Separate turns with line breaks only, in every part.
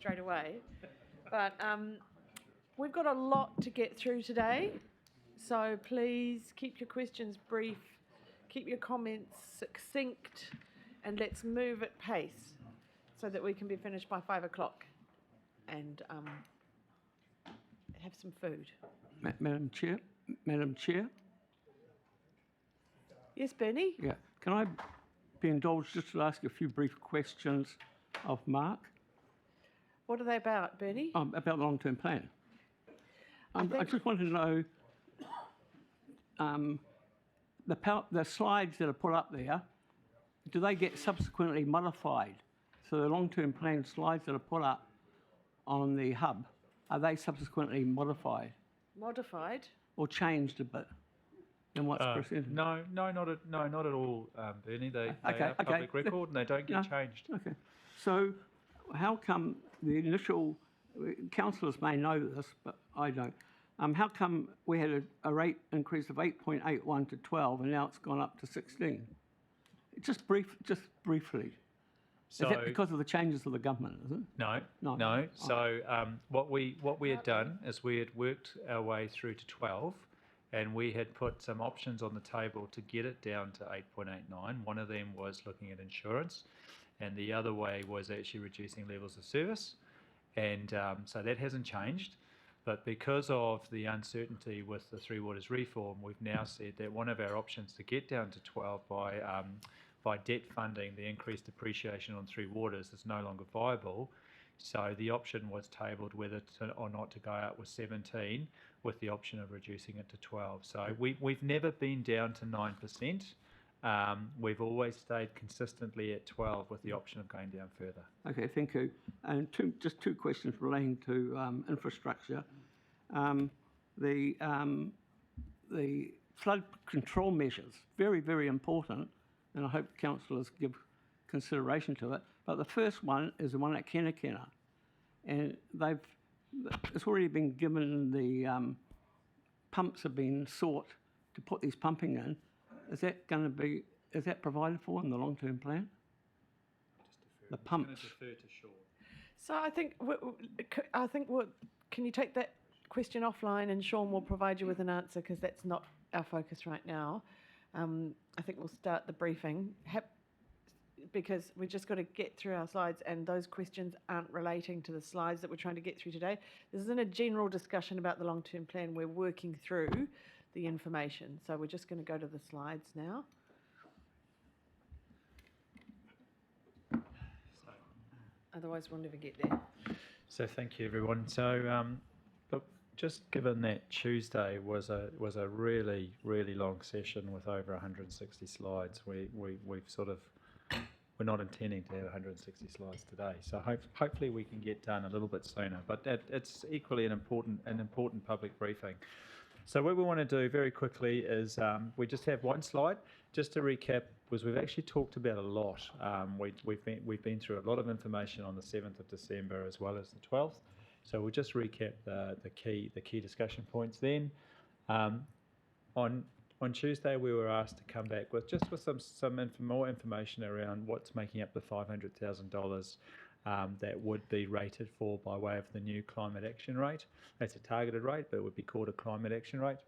straight away. But we've got a lot to get through today, so please keep your questions brief, keep your comments succinct, and let's move at pace so that we can be finished by 5 o'clock and have some food.
Madam Chair?
Yes, Bernie?
Yeah. Can I be indulged just to ask a few brief questions of Mark?
What are they about, Bernie?
About the long-term plan. I just wanted to know the slides that are put up there, do they get subsequently modified? So the long-term plan slides that are put up on the hub, are they subsequently modified?
Modified?
Or changed a bit than what's presented?
No, not at all, Bernie. They are public record and they don't get changed.
Okay. So how come the initial, councillors may know this, but I don't. How come we had a rate increase of 8.81 to 12 and now it's gone up to 16? Just briefly.
So,
is that because of the changes of the government, is it?
No. So what we had done is we had worked our way through to 12 and we had put some options on the table to get it down to 8.89. One of them was looking at insurance and the other way was actually reducing levels of service. And so that hasn't changed. But because of the uncertainty with the Three Waters reform, we've now said that one of our options to get down to 12 by debt funding the increased depreciation on Three Waters is no longer viable. So the option was tabled whether or not to go out with 17 with the option of reducing it to 12. So we've never been down to 9%. We've always stayed consistently at 12 with the option of going down further.
Okay, thank you. And just two questions relating to infrastructure. The flood control measures, very, very important, and I hope councillors give consideration to it. But the first one is the one at Kenakena, and it's already been given. The pumps have been sought to put these pumping in. Is that provided for in the long-term plan? The pumps.
So I think can you take that question offline and Sean will provide you with an answer because that's not our focus right now. I think we'll start the briefing because we've just got to get through our slides and those questions aren't relating to the slides that we're trying to get through today. This isn't a general discussion about the long-term plan. We're working through the information. So we're just going to go to the slides now. Otherwise we'll never get there.
So thank you everyone. So look, just given that Tuesday was a really, really long session with over 160 slides, we've sort of, we're not intending to have 160 slides today. So hopefully we can get done a little bit sooner, but it's equally an important public briefing. So what we want to do very quickly is we just have one slide just to recap, because we've actually talked about a lot. We've been through a lot of information on the 7th of December as well as the 12th. So we'll just recap the key discussion points then. On Tuesday we were asked to come back with some more information around what's making up the $500,000 that would be rated for by way of the new climate action rate. That's a targeted rate, but it would be called a climate action rate.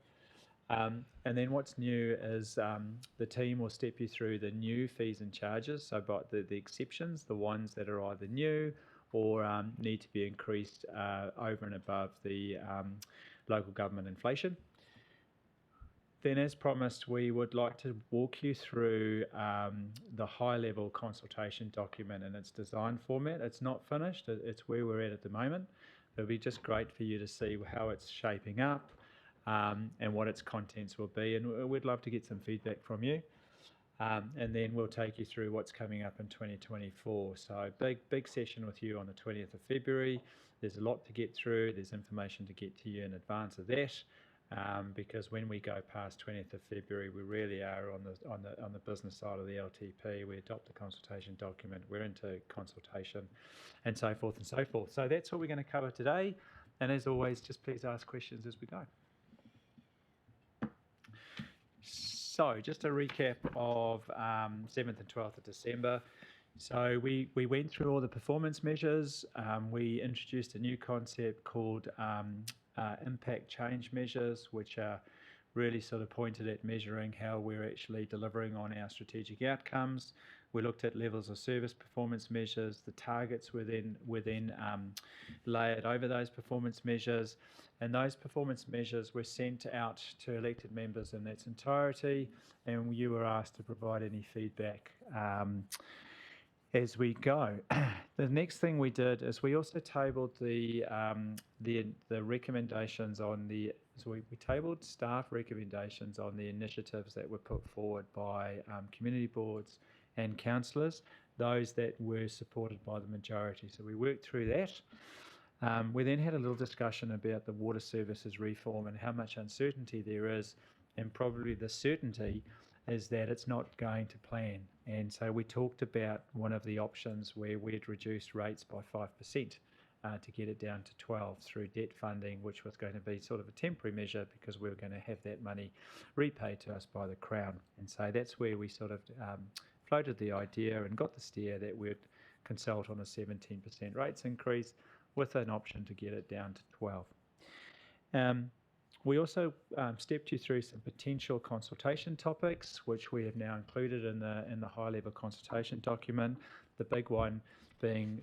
And then what's new is the team will step you through the new fees and charges, so by the exceptions, the ones that are either new or need to be increased over and above the local government inflation. Then, as promised, we would like to walk you through the high-level consultation document in its design format. It's not finished, it's where we're at the moment. It'll be just great for you to see how it's shaping up and what its contents will be, and we'd love to get some feedback from you. And then we'll take you through what's coming up in 2024. So big session with you on the 20th of February. There's a lot to get through. There's information to get to you in advance of that. Because when we go past 20th of February, we really are on the business side of the LTP. We adopt the consultation document, we're into consultation, and so forth and so forth. So that's what we're going to cover today. And as always, just please ask questions as we go. So just a recap of 7th and 12th of December. So we went through all the performance measures. We introduced a new concept called impact change measures, which are really sort of pointed at measuring how we're actually delivering on our strategic outcomes. We looked at levels of service performance measures. The targets were then layered over those performance measures, and those performance measures were sent out to elected members in its entirety, and you were asked to provide any feedback as we go. The next thing we did is we also tabled the recommendations on the. So we tabled staff recommendations on the initiatives that were put forward by community boards and councillors, those that were supported by the majority. So we worked through that. We then had a little discussion about the water services reform and how much uncertainty there is, and probably the certainty is that it's not going to plan. And so we talked about one of the options where we'd reduced rates by 5% to get it down to 12 through debt funding, which was going to be sort of a temporary measure because we were going to have that money repaid to us by the Crown. And so that's where we sort of floated the idea and got the steer that we'd consult on a 17% rates increase with an option to get it down to 12. We also stepped you through some potential consultation topics, which we have now included in the high-level consultation document. The big one being,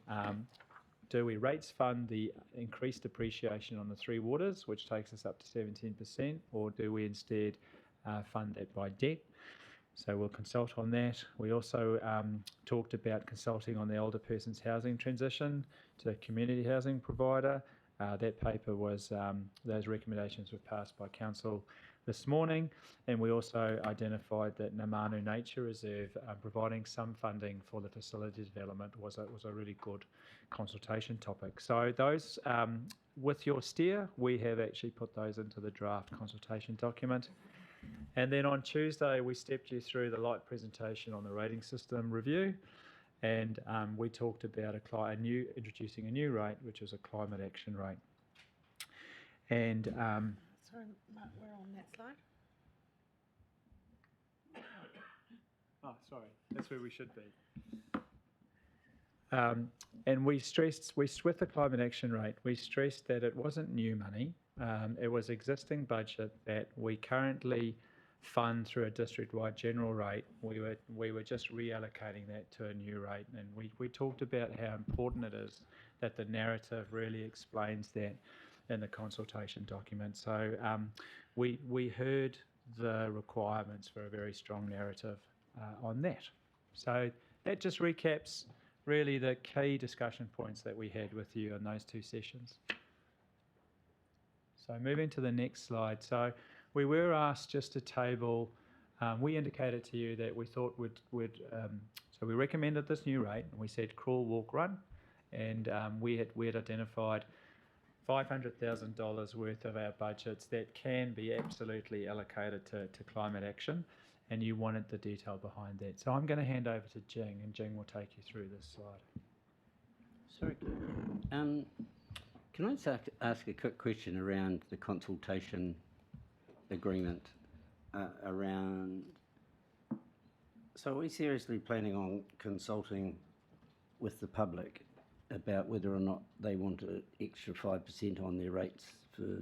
do we rates fund the increased depreciation on the three waters, which takes us up to 17%, or do we instead fund that by debt? So we'll consult on that. We also talked about consulting on the older person's housing transition to a community housing provider. That paper was, those recommendations were passed by Council this morning, and we also identified that Namanu Nature Reserve providing some funding for the facility development was a really good consultation topic. So those, with your steer, we have actually put those into the draft consultation document. And then on Tuesday, we stepped you through the light presentation on the rating system review, and we talked about introducing a new rate, which is a climate action rate. And
Sorry, Mark, we're on that slide.
oh, sorry, that's where we should be. And we stressed, with the climate action rate, we stressed that it wasn't new money. It was existing budget that we currently fund through a district-wide general rate. We were just reallocating that to a new rate, and we talked about how important it is that the narrative really explains that in the consultation document. So we heard the requirements for a very strong narrative on that. So that just recaps really the key discussion points that we had with you in those two sessions. So moving to the next slide. So we were asked just to table, we indicated to you that we thought so we recommended this new rate, and we said crawl, walk, run, and we had identified $500,000 worth of our budgets that can be absolutely allocated to climate action, and you wanted the detail behind that. So I'm going to hand over to Jing, and Jing will take you through this slide.
Sorry, can I just ask a quick question around the consultation agreement around, so are we seriously planning on consulting with the public about whether or not they want an extra 5% on their rates for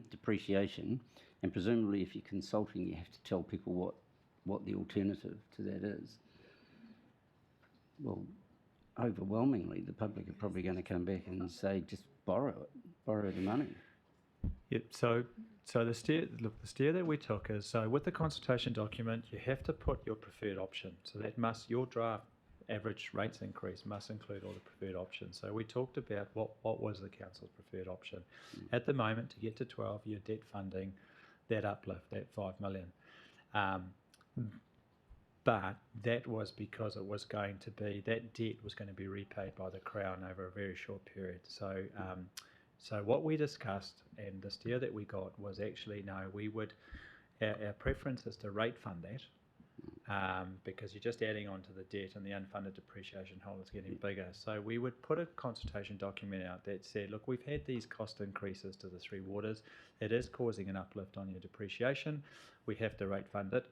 depreciation? And presumably if you're consulting, you have to tell people what the alternative to that is. Well, overwhelmingly, the public are probably going to come back and say, just borrow the money.
Yep. So the steer that we took is, so with the consultation document, you have to put your preferred option. So that your draft average rates increase must include all the preferred options. So we talked about what was the council's preferred option. At the moment, to get to 12, your debt funding, that uplift, that $5 million. But that was because it was going to be, that debt was going to be repaid by the Crown over a very short period. So so what we discussed, and the steer that we got, was actually, no, we would, our preference is to rate fund that, because you're just adding on to the debt and the unfunded depreciation hole is getting bigger. So we would put a consultation document out that said, look, we've had these cost increases to the three waters. It is causing an uplift on your depreciation. We have to rate fund it.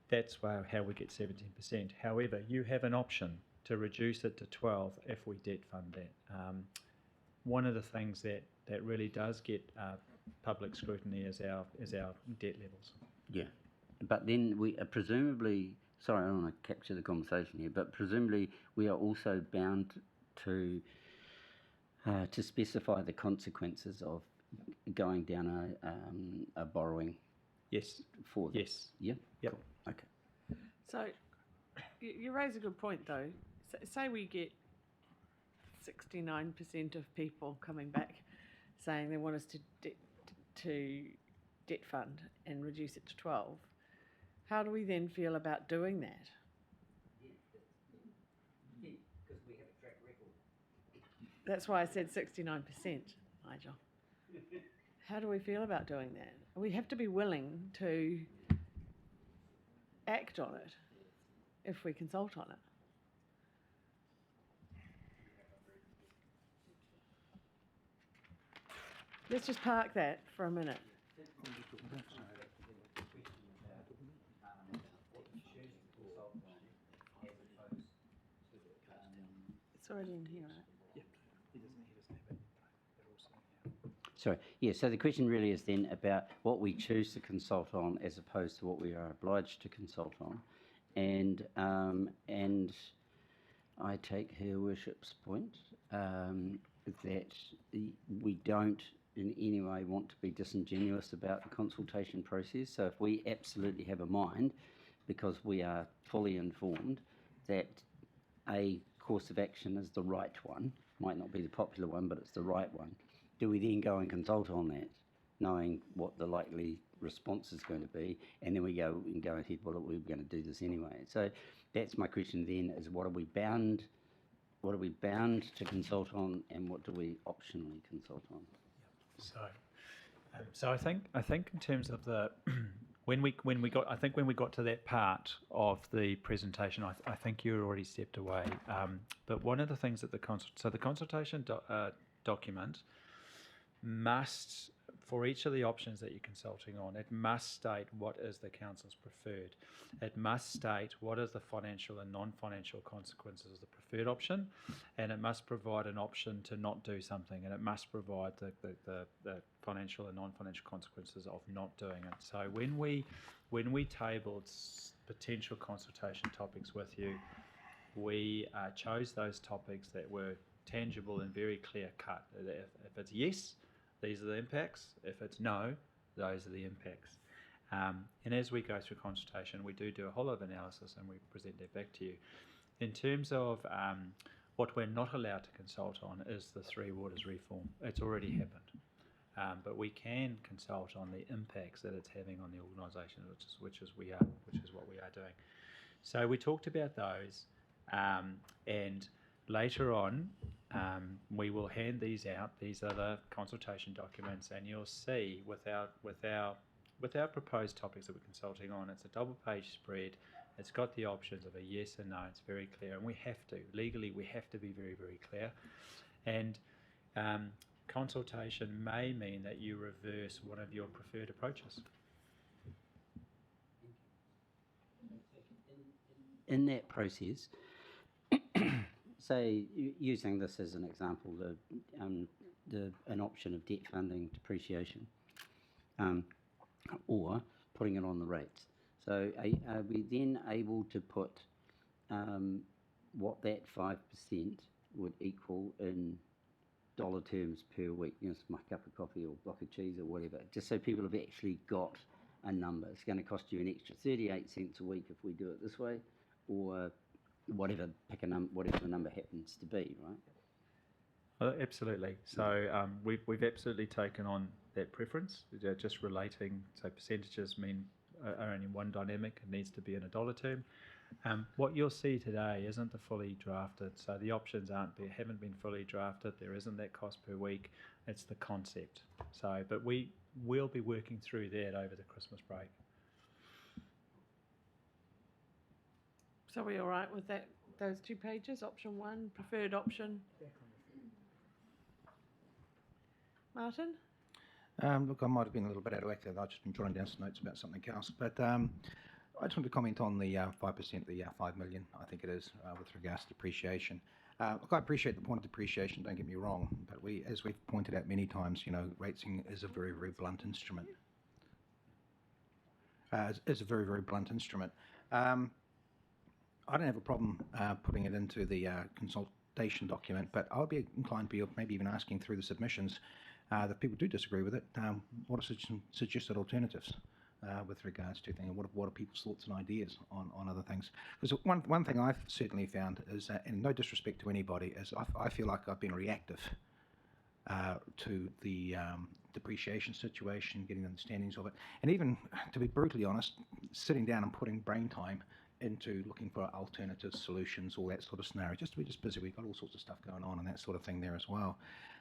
That's how we get 17%. However, you have an option to reduce it to 12 if we debt fund that. One of the things that really does get public scrutiny is our debt levels.
Yeah, but then we presumably, sorry, I don't want to capture the conversation here, but presumably we are also bound to specify the consequences of going down a borrowing
Yes.
for that.
Yes.
Yeah?
Yep.
Cool. Okay.
So you raise a good point, though. Say we get 69% of people coming back saying they want us to debt fund and reduce it to 12. How do we then feel about doing that?
Because we have a track record.
That's why I said 69%, Nigel. How do we feel about doing that? We have to be willing to act on it if we consult on it. Let's just park that for a minute. It's already in here, right?
Sorry, yeah, so the question really is then about what we choose to consult on as opposed to what we are obliged to consult on. And I take Her Worship's point that we don't in any way want to be disingenuous about the consultation process. So if we absolutely have a mind, because we are fully informed that a course of action is the right one, might not be the popular one, but it's the right one, do we then go and consult on that, knowing what the likely response is going to be, and then we go ahead, well, we're going to do this anyway. So that's my question then, is what are we bound to consult on, and what do we optionally consult on?
So I think in terms of the when we got to that part of the presentation, I think you already stepped away. But one of the things that the consultation document must, for each of the options that you're consulting on, it must state what is the council's preferred. It must state what is the financial and non-financial consequences of the preferred option, and it must provide an option to not do something, and it must provide the financial and non-financial consequences of not doing it. So when we tabled potential consultation topics with you, we chose those topics that were tangible and very clear cut. If it's yes, these are the impacts. If it's no, those are the impacts. And as we go through consultation, we do a whole lot of analysis and we present that back to you. In terms of what we're not allowed to consult on is the Three Waters reform. It's already happened. But we can consult on the impacts that it's having on the organisation, which is what we are doing. So we talked about those, and later on, we will hand these out. These are the consultation documents, and you'll see with our proposed topics that we're consulting on, it's a double-page spread. It's got the options of a yes and no. It's very clear, and we have to legally be very, very clear. And consultation may mean that you reverse one of your preferred approaches.
In that process, say, using this as an example, an option of debt funding depreciation, or putting it on the rates. So are we then able to put what that 5% would equal in dollar terms per week? You know, it's my cup of coffee or block of cheese or whatever, just so people have actually got a number. It's going to cost you an extra 38 cents a week if we do it this way, or whatever whatever the number happens to be, right?
Absolutely. So we've absolutely taken on that preference. Just relating, so percentages are only one dynamic. It needs to be in a dollar term. What you'll see today isn't the fully drafted. So the options haven't been fully drafted. There isn't that cost per week. It's the concept. So, but we will be working through that over the Christmas break.
So are we all right with that? Those 2 pages, option 1, preferred option. Martin?
Look, I might have been a little bit out of whack there. I've just been jotting down some notes about something else. But I just want to comment on the 5%, the 5 million, I think it is, with regards to depreciation. Look, I appreciate the point of depreciation, don't get me wrong, but as we've pointed out many times, rating is a very, very blunt instrument. Is a very, very blunt instrument. I don't have a problem putting it into the consultation document, but I'll be inclined to be maybe even asking through the submissions that people do disagree with it, what are some suggested alternatives with regards to things, what are people's thoughts and ideas on other things? Because one thing I've certainly found is, and no disrespect to anybody, is I feel like I've been reactive to the depreciation situation, getting understandings of it, and even, to be brutally honest, sitting down and putting brain time into looking for alternative solutions, all that sort of scenario. Just to be just busy, we've got all sorts of stuff going on and that sort of thing there as well.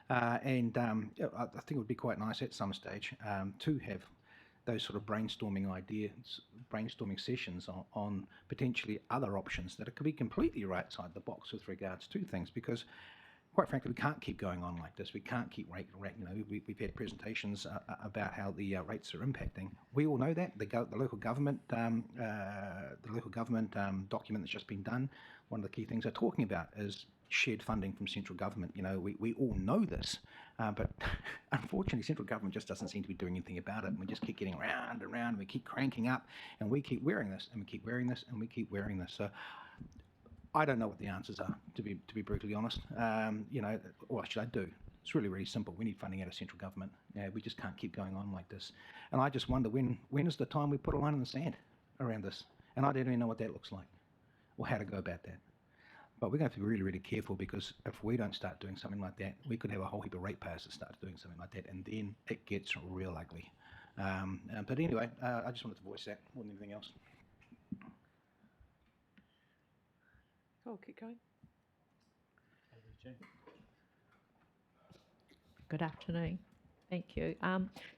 I think it would be quite nice at some stage to have those sort of brainstorming sessions on potentially other options that could be completely right side the box with regards to things, because quite frankly, we can't keep going on like this. We can't keep we've had presentations about how the rates are impacting. We all know that the local government document that's just been done. One of the key things they're talking about is shared funding from central government. We all know this, but unfortunately, central government just doesn't seem to be doing anything about it. And we just keep getting round and round. And we keep cranking up, and we keep wearing this, and we keep wearing this, and we keep wearing this. So I don't know what the answers are, to be brutally honest. Or actually I do. It's really, really simple. We need funding out of central government. We just can't keep going on like this. And I just wonder when is the time we put a line in the sand around this? And I don't even know what that looks like or how to go about that. But we're going to have to be really, really careful, because if we don't start doing something like that, we could have a whole heap of ratepayers that start doing something like that, and then it gets real ugly. But anyway, I just wanted to voice that more than anything else.
Cool, keep going.
Good afternoon. Thank you.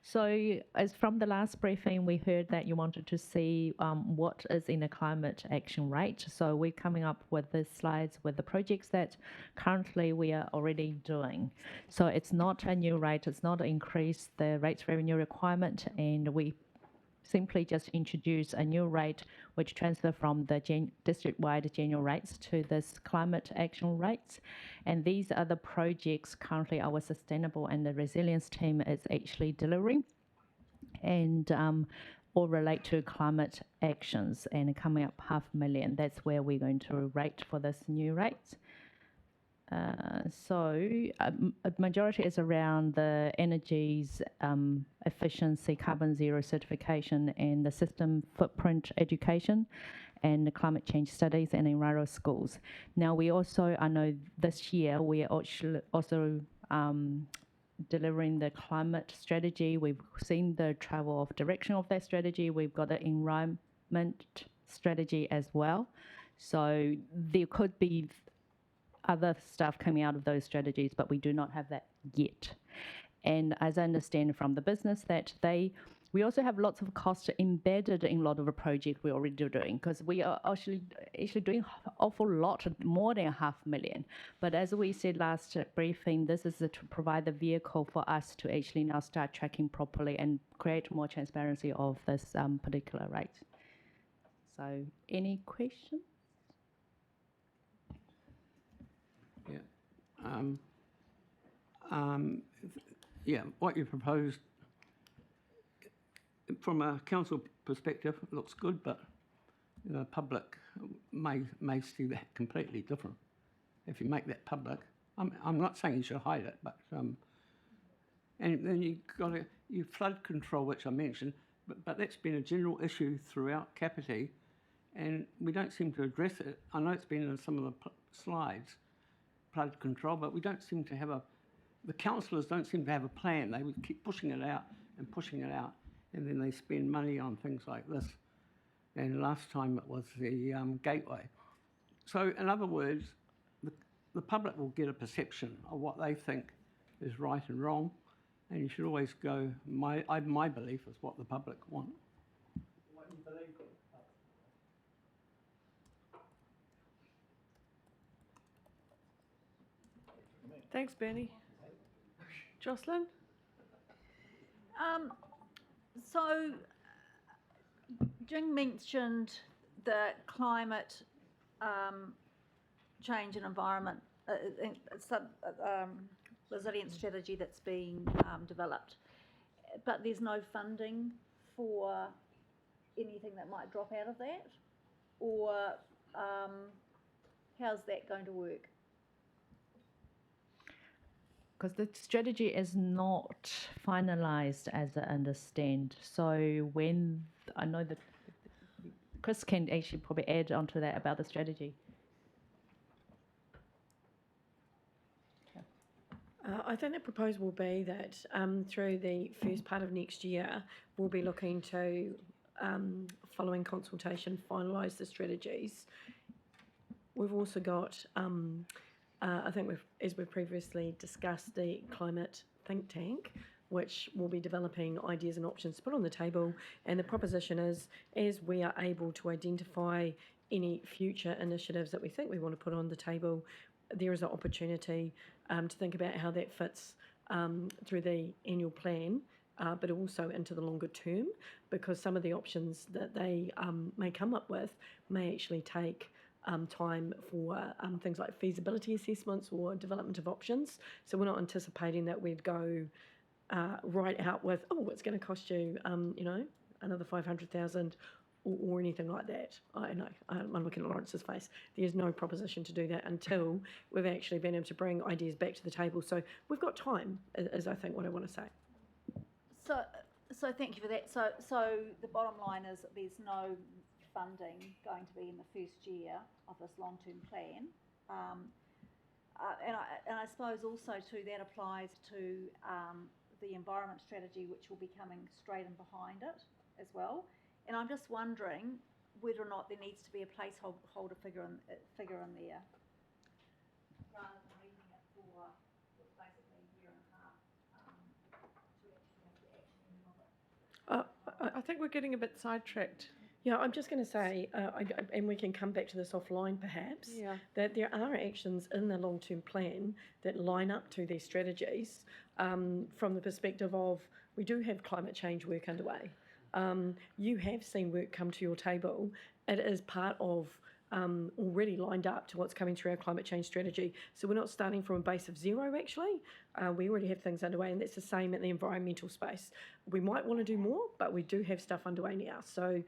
So as from the last briefing, we heard that you wanted to see what is in the climate action rate. So we're coming up with the slides with the projects that currently we are already doing. So it's not a new rate, it's not increase the rates revenue requirement, and we simply just introduce a new rate which transfer from the district-wide general rates to this climate action rates. And these are the projects currently our sustainable and the resilience team is actually delivering, and all relate to climate actions, and coming up $500,000. That's where we're going to rate for this new rate. So a majority is around the energy's efficiency, carbon zero certification, and the system footprint education, and the climate change studies, and enviro schools. Now we also, I know this year we are also delivering the climate strategy. We've seen the travel of direction of that strategy. We've got the environment strategy as well. So there could be other stuff coming out of those strategies, but we do not have that yet. And as I understand from the business, that we also have lots of costs embedded in a lot of the project we're already doing, because we are actually doing an awful lot more than $500,000. But as we said last briefing, this is to provide the vehicle for us to actually now start tracking properly and create more transparency of this particular rate. So any questions?
Yeah. What you proposed from a council perspective looks good, but the public may see that completely different. If you make that public, I'm not saying you should hide it, but and then you've got your flood control, which I mentioned, but that's been a general issue throughout Kapiti, and we don't seem to address it. I know it's been in some of the slides, flood control, but we don't seem to have the councillors don't seem to have a plan. They would keep pushing it out, and then they spend money on things like this. And last time it was the gateway. So in other words, the public will get a perception of what they think is right and wrong, and you should always go, my belief is what the public want. What you believe.
Thanks, Bernie. Jocelyn?
So Jing mentioned the climate change and environment resilience strategy that's being developed, but there's no funding for anything that might drop out of that, or how's that going to work?
Because the strategy is not finalised, as I understand. So when I know that Chris can actually probably add onto that about the strategy.
I think the proposal will be that through the first part of next year, we'll be looking to, following consultation, finalise the strategies. We've also got, I think as we've previously discussed, the climate think tank, which will be developing ideas and options to put on the table. And the proposition is, as we are able to identify any future initiatives that we think we want to put on the table, there is an opportunity to think about how that fits through the annual plan, but also into the longer term, because some of the options that they may come up with may actually take time for things like feasibility assessments or development of options. So we're not anticipating that we'd go right out with, oh, it's going to cost you, another 500,000 or anything like that. I know, I'm looking at Lawrence's face. There's no proposition to do that until we've actually been able to bring ideas back to the table. So we've got time, is I think what I want to say.
So thank you for that. So the bottom line is that there's no funding going to be in the first year of this long-term plan. And I suppose also too that applies to the environment strategy, which will be coming straight in behind it as well. And I'm just wondering whether or not there needs to be a placeholder figure in there, rather than leaving it for basically a year and a half to actually have the action of it.
I think we're getting a bit sidetracked.
Yeah, I'm just going to say, and we can come back to this offline perhaps, that there are actions in the long-term plan that line up to these strategies from the perspective of we do have climate change work underway. You have seen work come to your table. It is part of already lined up to what's coming through our climate change strategy. So we're not starting from a base of zero, actually. We already have things underway, and that's the same in the environmental space. We might want to do more, but we do have stuff underway now. So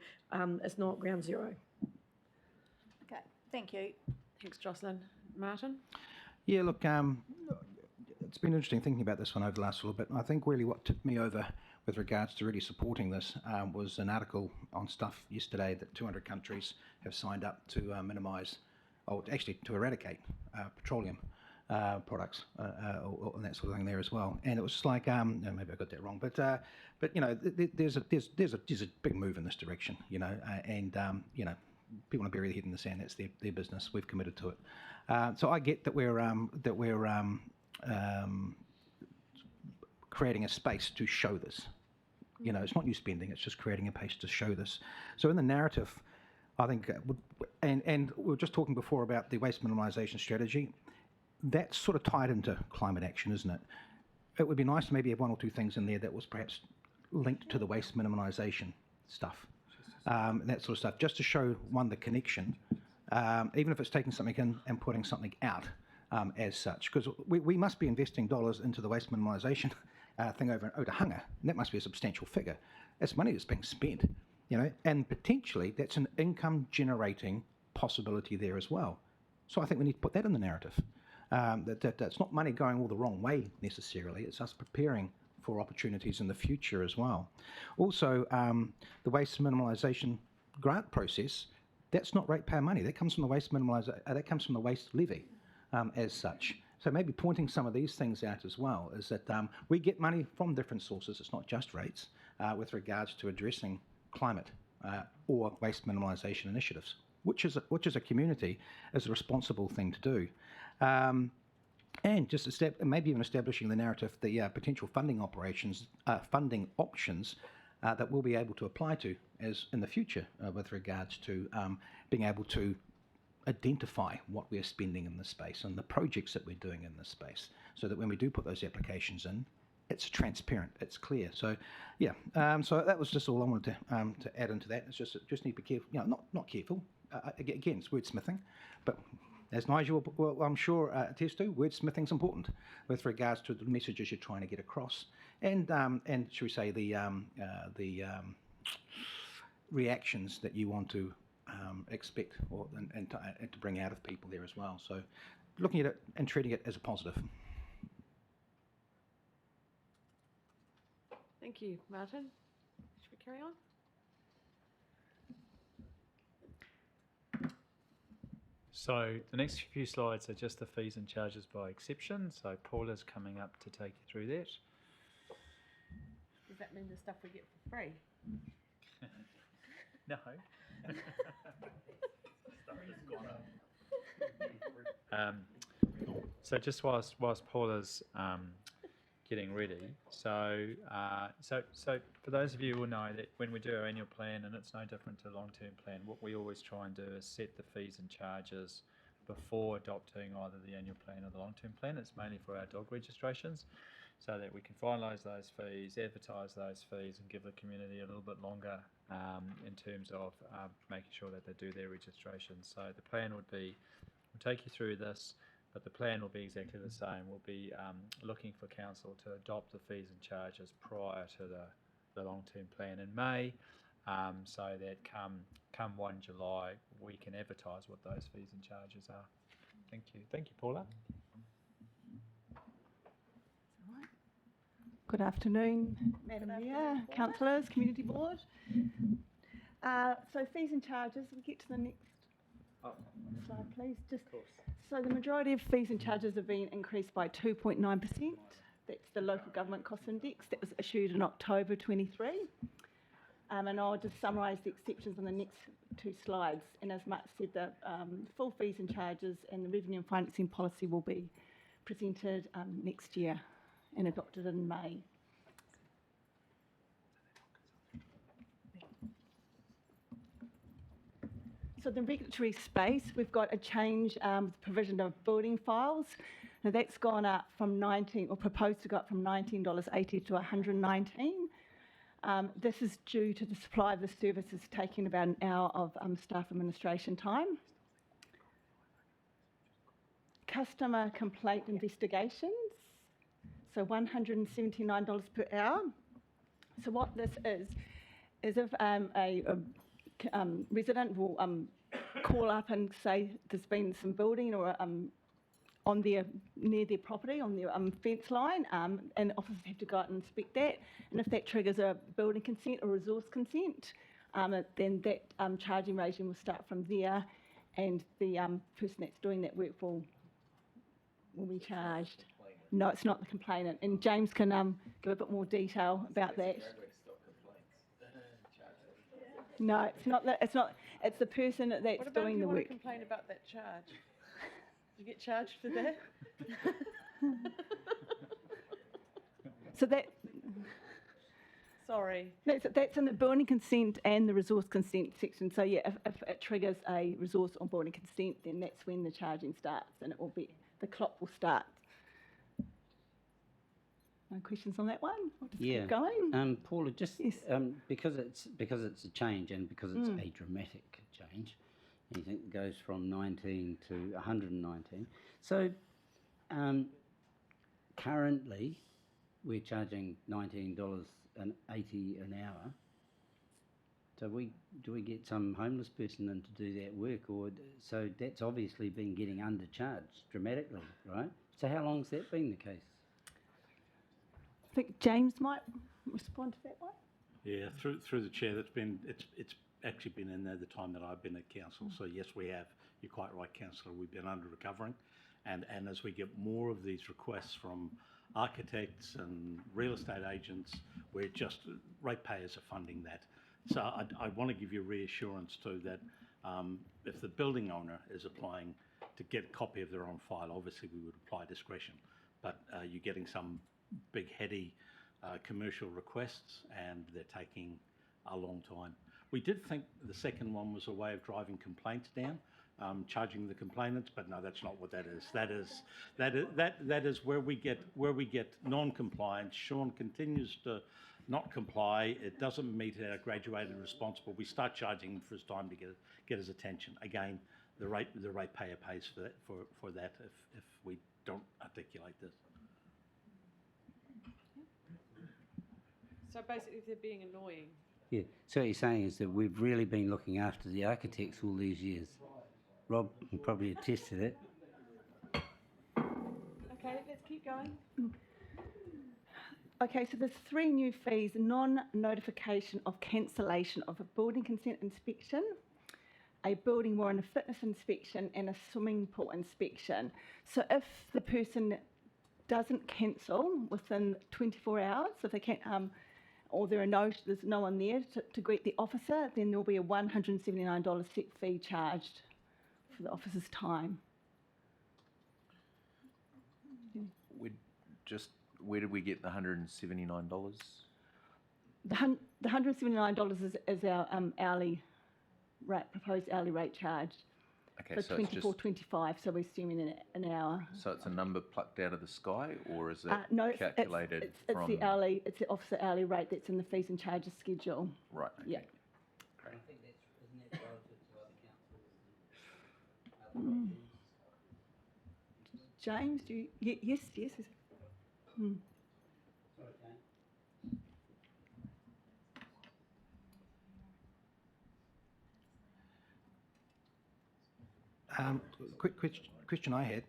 it's not ground zero.
Okay, thank you.
Thanks, Jocelyn. Martin?
Yeah, look, it's been interesting thinking about this one over the last little bit. I think really what tipped me over with regards to really supporting this was an article on Stuff yesterday that 200 countries have signed up to minimise, or actually to eradicate petroleum products and that sort of thing there as well. And it was just like, maybe I got that wrong, but there's a big move in this direction, and people want to bury their head in the sand. That's their business. We've committed to it. So I get that we're creating a space to show this. It's not new spending, it's just creating a pace to show this. So in the narrative, I think, and we were just talking before about the waste minimisation strategy, that's sort of tied into climate action, isn't it? It would be nice to maybe have one or two things in there that was perhaps linked to the waste minimisation stuff, that sort of stuff, just to show, one, the connection, even if it's taking something in and putting something out as such, because we must be investing dollars into the waste minimisation thing over in Otahanga, and that must be a substantial figure. That's money that's being spent, and potentially that's an income generating possibility there as well. So I think we need to put that in the narrative. That's not money going all the wrong way necessarily, it's us preparing for opportunities in the future as well. Also, the waste minimisation grant process, that's not ratepayer money, that comes from the waste that comes from the waste levy as such. So maybe pointing some of these things out as well, is that we get money from different sources, it's not just rates, with regards to addressing climate or waste minimisation initiatives, which is a community, is a responsible thing to do. And just maybe even establishing the narrative, the potential funding options that we'll be able to apply to as in the future with regards to being able to identify what we are spending in this space and the projects that we're doing in this space, so that when we do put those applications in, it's transparent, it's clear. So, yeah, so that was just all I wanted to add into that. It's just need to be careful, not careful. Again, it's wordsmithing, but as Nigel will I'm sure attest to, wordsmithing's important with regards to the messages you're trying to get across, and should we say the reactions that you want to expect and to bring out of people there as well. So, looking at it and treating it as a positive.
Thank you, Martin. Should we carry on?
So the next few slides are just the fees and charges by exception. So Paula's coming up to take you through that.
Does that mean the stuff we get for free?
No. So just whilst Paula's getting ready, so for those of you who will know that when we do our annual plan, and it's no different to a long-term plan, what we always try and do is set the fees and charges before adopting either the annual plan or the long-term plan. It's mainly for our dog registrations, so that we can finalise those fees, advertise those fees, and give the community a little bit longer in terms of making sure that they do their registrations. So the plan would be, we'll take you through this, but the plan will be exactly the same. We'll be looking for council to adopt the fees and charges prior to the long-term plan in May, so that come 1 July we can advertise what those fees and charges are. Thank you. Thank you, Paula.
Good afternoon, Madam Mayor, councillors, community board. So fees and charges, we get to the next slide, please. So the majority of fees and charges have been increased by 2.9%. That's the local government cost index that was issued in October 23. And I'll just summarise the exceptions on the next two slides. And as Mark said, the full fees and charges and the revenue and financing policy will be presented next year and adopted in May. So the regulatory space, we've got a change with the provision of building files. Now that's gone up from proposed to go up from $19.80 to $119. This is due to the supply of the services taking about an hour of staff administration time. Customer complaint investigations, so $179 per hour. So what this is if a resident will call up and say there's been some building or near their property on their fence line, and officers have to go out and inspect that. And if that triggers a building consent or resource consent, then that charging regime will start from there, and the person that's doing that work will be charged. No, it's not the complainant, and James can give a bit more detail about that. No, it's not that. It's not. It's the person that's
What about
doing
if you
the
want
work.
to complain about that charge? You get charged for that?
So
Sorry.
that's in the building consent and the resource consent section. So yeah, if it triggers a resource or building consent, then that's when the charging starts, and the clock will start. No questions on that one? I'll just keep going.
Paula, just
Yes.
because it's a change and because it's a dramatic change, you think it goes from 19 to 119. So currently we're charging $19.80 an hour. So do we get some homeless person in to do that work, or so that's obviously been getting undercharged dramatically, right? So how long's that been the case?
I think James might respond to that one.
Yeah, through the chair, it's actually been in there the time that I've been at council. So yes, we have. You're quite right, councillor. We've been under recovering, and as we get more of these requests from architects and real estate agents, we're just ratepayers are funding that. So I want to give you reassurance too that if the building owner is applying to get a copy of their own file, obviously we would apply discretion, but you're getting some big heady commercial requests and they're taking a long time. We did think the second one was a way of driving complaints down, charging the complainants, but no, that's not what that is. That is where we get non-compliance. Sean continues to not comply. It doesn't meet our graduated responsible. We start charging him for his time to get his attention. Again, the ratepayer pays for that if we don't articulate this.
So basically, if they're being annoying.
Yeah, so what you're saying is that we've really been looking after the architects all these years. Rob can probably attest to that.
Okay, let's keep going.
Okay, so there's 3 new fees: non-notification of cancellation of a building consent inspection, a building warrant of fitness inspection, and a swimming pool inspection. So if the person doesn't cancel within 24 hours, if they can't, or there's no one there to greet the officer, then there'll be a $179 set fee charged for the officer's time.
Where did we get the $179?
The $179 is our hourly rate, proposed hourly rate charge
Okay,
for
so it's just
24.25. So we're assuming an hour.
so it's a number plucked out of the sky, or is it
No, it's
calculated
it's
from
the hourly, it's the officer hourly rate that's in the fees and charges schedule.
right? Okay.
Yeah.
I think that's, isn't that relative to other councils?
James, do you? Yes. Hmm.
Quick question I had.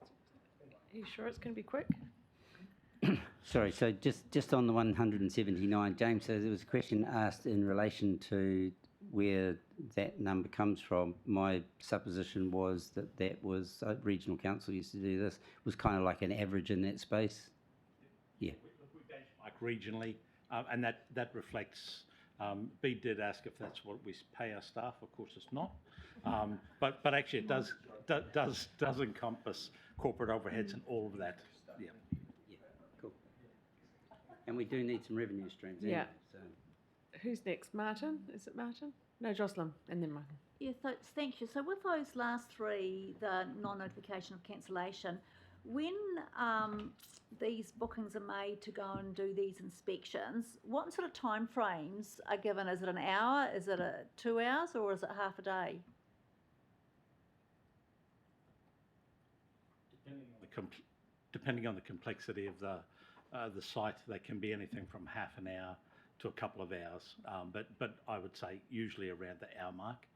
Are you sure it's going to be quick?
Sorry, so just on the 179, James, so there was a question asked in relation to where that number comes from. My supposition was that was, regional council used to do this, was kind of like an average in that space. Yeah.
We benchmark regionally, and that reflects. B did ask if that's what we pay our staff. Of course, it's not. But actually, it does encompass corporate overheads and all of that. Yeah.
Yeah, cool. And we do need some revenue streams.
Yeah.
Anyway, so.
Who's next? Martin? Is it Martin? No, Jocelyn, and then Martin.
Yeah, thank you. So with those last 3, the non-notification of cancellation, when these bookings are made to go and do these inspections, what sort of time frames are given? Is it an hour? Is it 2 hours, or is it half a day?
Depending on the complexity of the site, they can be anything from half an hour to a couple of hours. But I would say usually around the hour mark.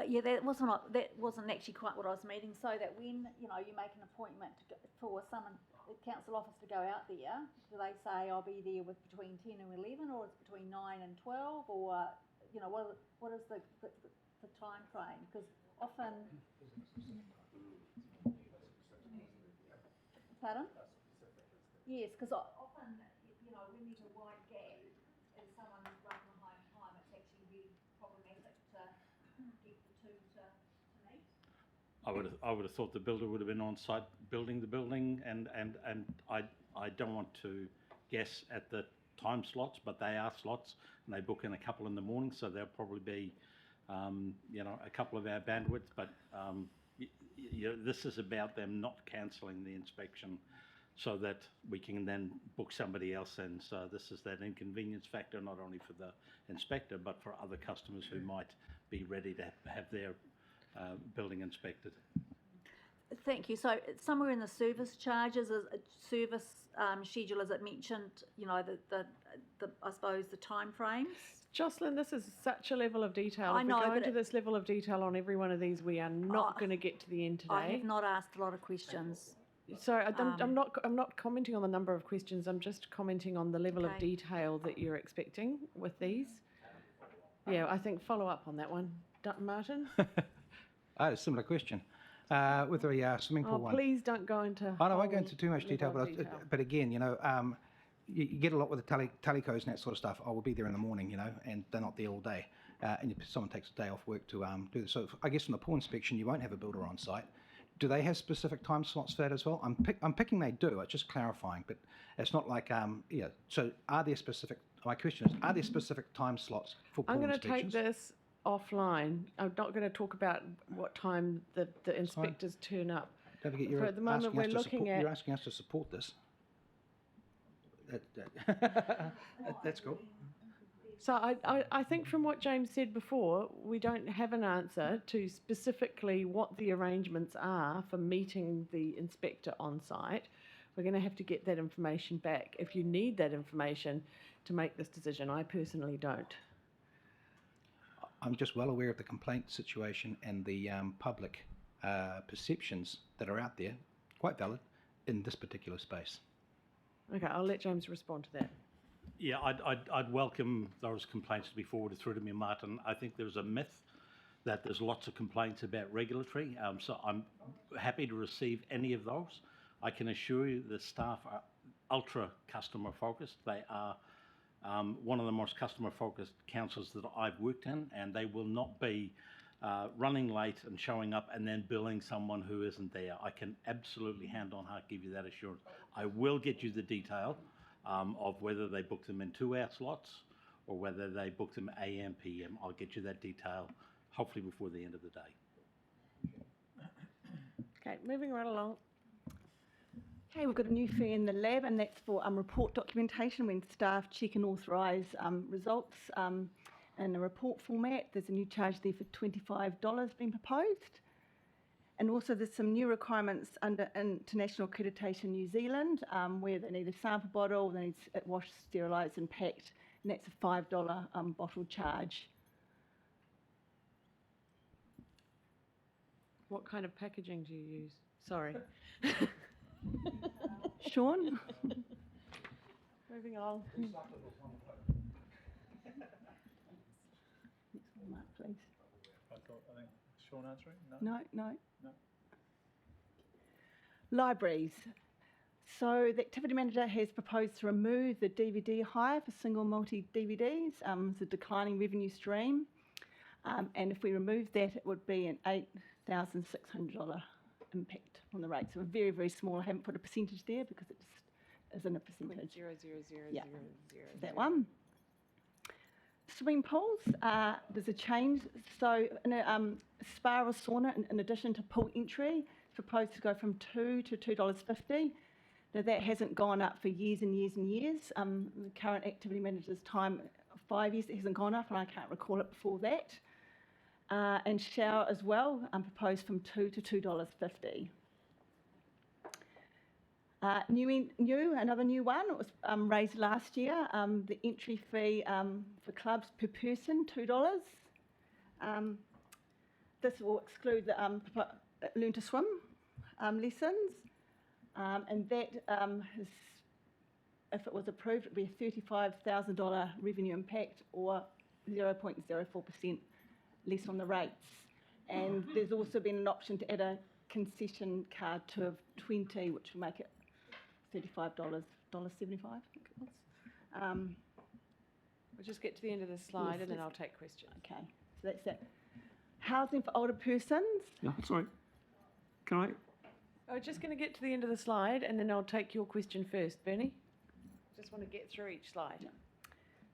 Yeah, that wasn't actually quite what I was meaning. So that when you make an appointment for someone, the council office to go out there, do they say I'll be there with between 10 and 11, or it's between 9 and 12, or what is the time frame? Because often, pardon? Yes, because often when there's a wide gap and someone's running behind time, it's actually really problematic to get the two to meet.
I would have thought the builder would have been on site building the building, and I don't want to guess at the time slots, but they are slots, and they book in a couple in the morning, so there'll probably be a couple of hour bandwidth. But this is about them not cancelling the inspection, so that we can then book somebody else in. So this is that inconvenience factor, not only for the inspector, but for other customers who might be ready to have their building inspected.
Thank you. So somewhere in the service charges, service schedule, as it mentioned, the I suppose the time frames.
Jocelyn, this is such a level of detail.
I know,
If we go
but
into this level of detail on every one of these, we are not going to get to the end today.
I have not asked a lot of questions.
So I'm not commenting on the number of questions. I'm just commenting on the level of
Okay.
detail that you're expecting with these. Yeah, I think follow up on that one, Martin.
I had a similar question with the swimming pool
Oh,
one.
please don't go into.
I know I won't go
whole
into too much detail,
level
but,
of
but again, you get a lot with the telecos and that sort of stuff. I will be there in the morning, and they're not there all day. And if someone takes a day off work to do this. So I guess from the pool inspection, you won't have a builder on site. Do they have specific time slots for that as well? I'm picking they do. It's just clarifying, but it's not like So are there specific My question is, are there specific time slots for
I'm
pool
going to take
inspections?
this offline. I'm not going to talk about what time the inspectors turn up.
Don't forget,
For
you're
at the moment,
asking
we're
us to
looking
support,
at-
you're asking us to support this. That's cool.
So I think from what James said before, we don't have an answer to specifically what the arrangements are for meeting the inspector on site. We're going to have to get that information back. If you need that information to make this decision, I personally don't.
I'm just well aware of the complaint situation and the public perceptions that are out there, quite valid, in this particular space.
Okay, I'll let James respond to that.
Yeah, I'd welcome those complaints to be forwarded through to me, Martin. I think there's a myth that there's lots of complaints about regulatory, so I'm happy to receive any of those. I can assure you the staff are ultra customer focused. They are one of the most customer focused councils that I've worked in, and they will not be running late and showing up and then billing someone who isn't there. I can absolutely hand on heart give you that assurance. I will get you the detail of whether they book them in 2-hour slots or whether they book them AM, PM. I'll get you that detail hopefully before the end of the day.
Okay, moving right along.
Okay, we've got a new fee in the lab, and that's for report documentation when staff check and authorise results in a report format. There's a new charge there for $25 being proposed. And also there's some new requirements under International Accreditation New Zealand, where they need a sample bottle, they need it washed, sterilised and packed, and that's a $5 bottle charge.
What kind of packaging do you use? Sorry.
Sean?
Moving along.
Next one, Mark, please.
I think Sean answering?
No, no.
No.
Libraries. So the activity manager has proposed to remove the DVD hire for single multi-DVDs. It's a declining revenue stream. And if we remove that, it would be an $8,600 impact on the rate. So very, very small. I haven't put a percentage there because it just isn't a percentage.
0.00000.
Yeah. That one. Swimming pools, there's a change. So in a spa or sauna, in addition to pool entry, it's proposed to go from $2 to $2.50. Now that hasn't gone up for years and years and years. The current activity manager's time, 5 years, it hasn't gone up, and I can't recall it before that. And shower as well, proposed from $2 to $2.50. Another new one, it was raised last year, the entry fee for clubs per person, $2. This will exclude the learn to swim lessons, and that is, if it was approved, it would be a $35,000 revenue impact or 0.04% less on the rates. And there's also been an option to add a concession card to of 20, which will make it $35, $75, I think it was.
We'll just get to the end of the slide
Yes,
and then
let's-
I'll take questions.
Okay, so that's it. Housing for older persons.
Yeah, sorry. Can I?
I'm just going to get to the end of the slide and then I'll take your question first, Bernie. Just want to get through each slide.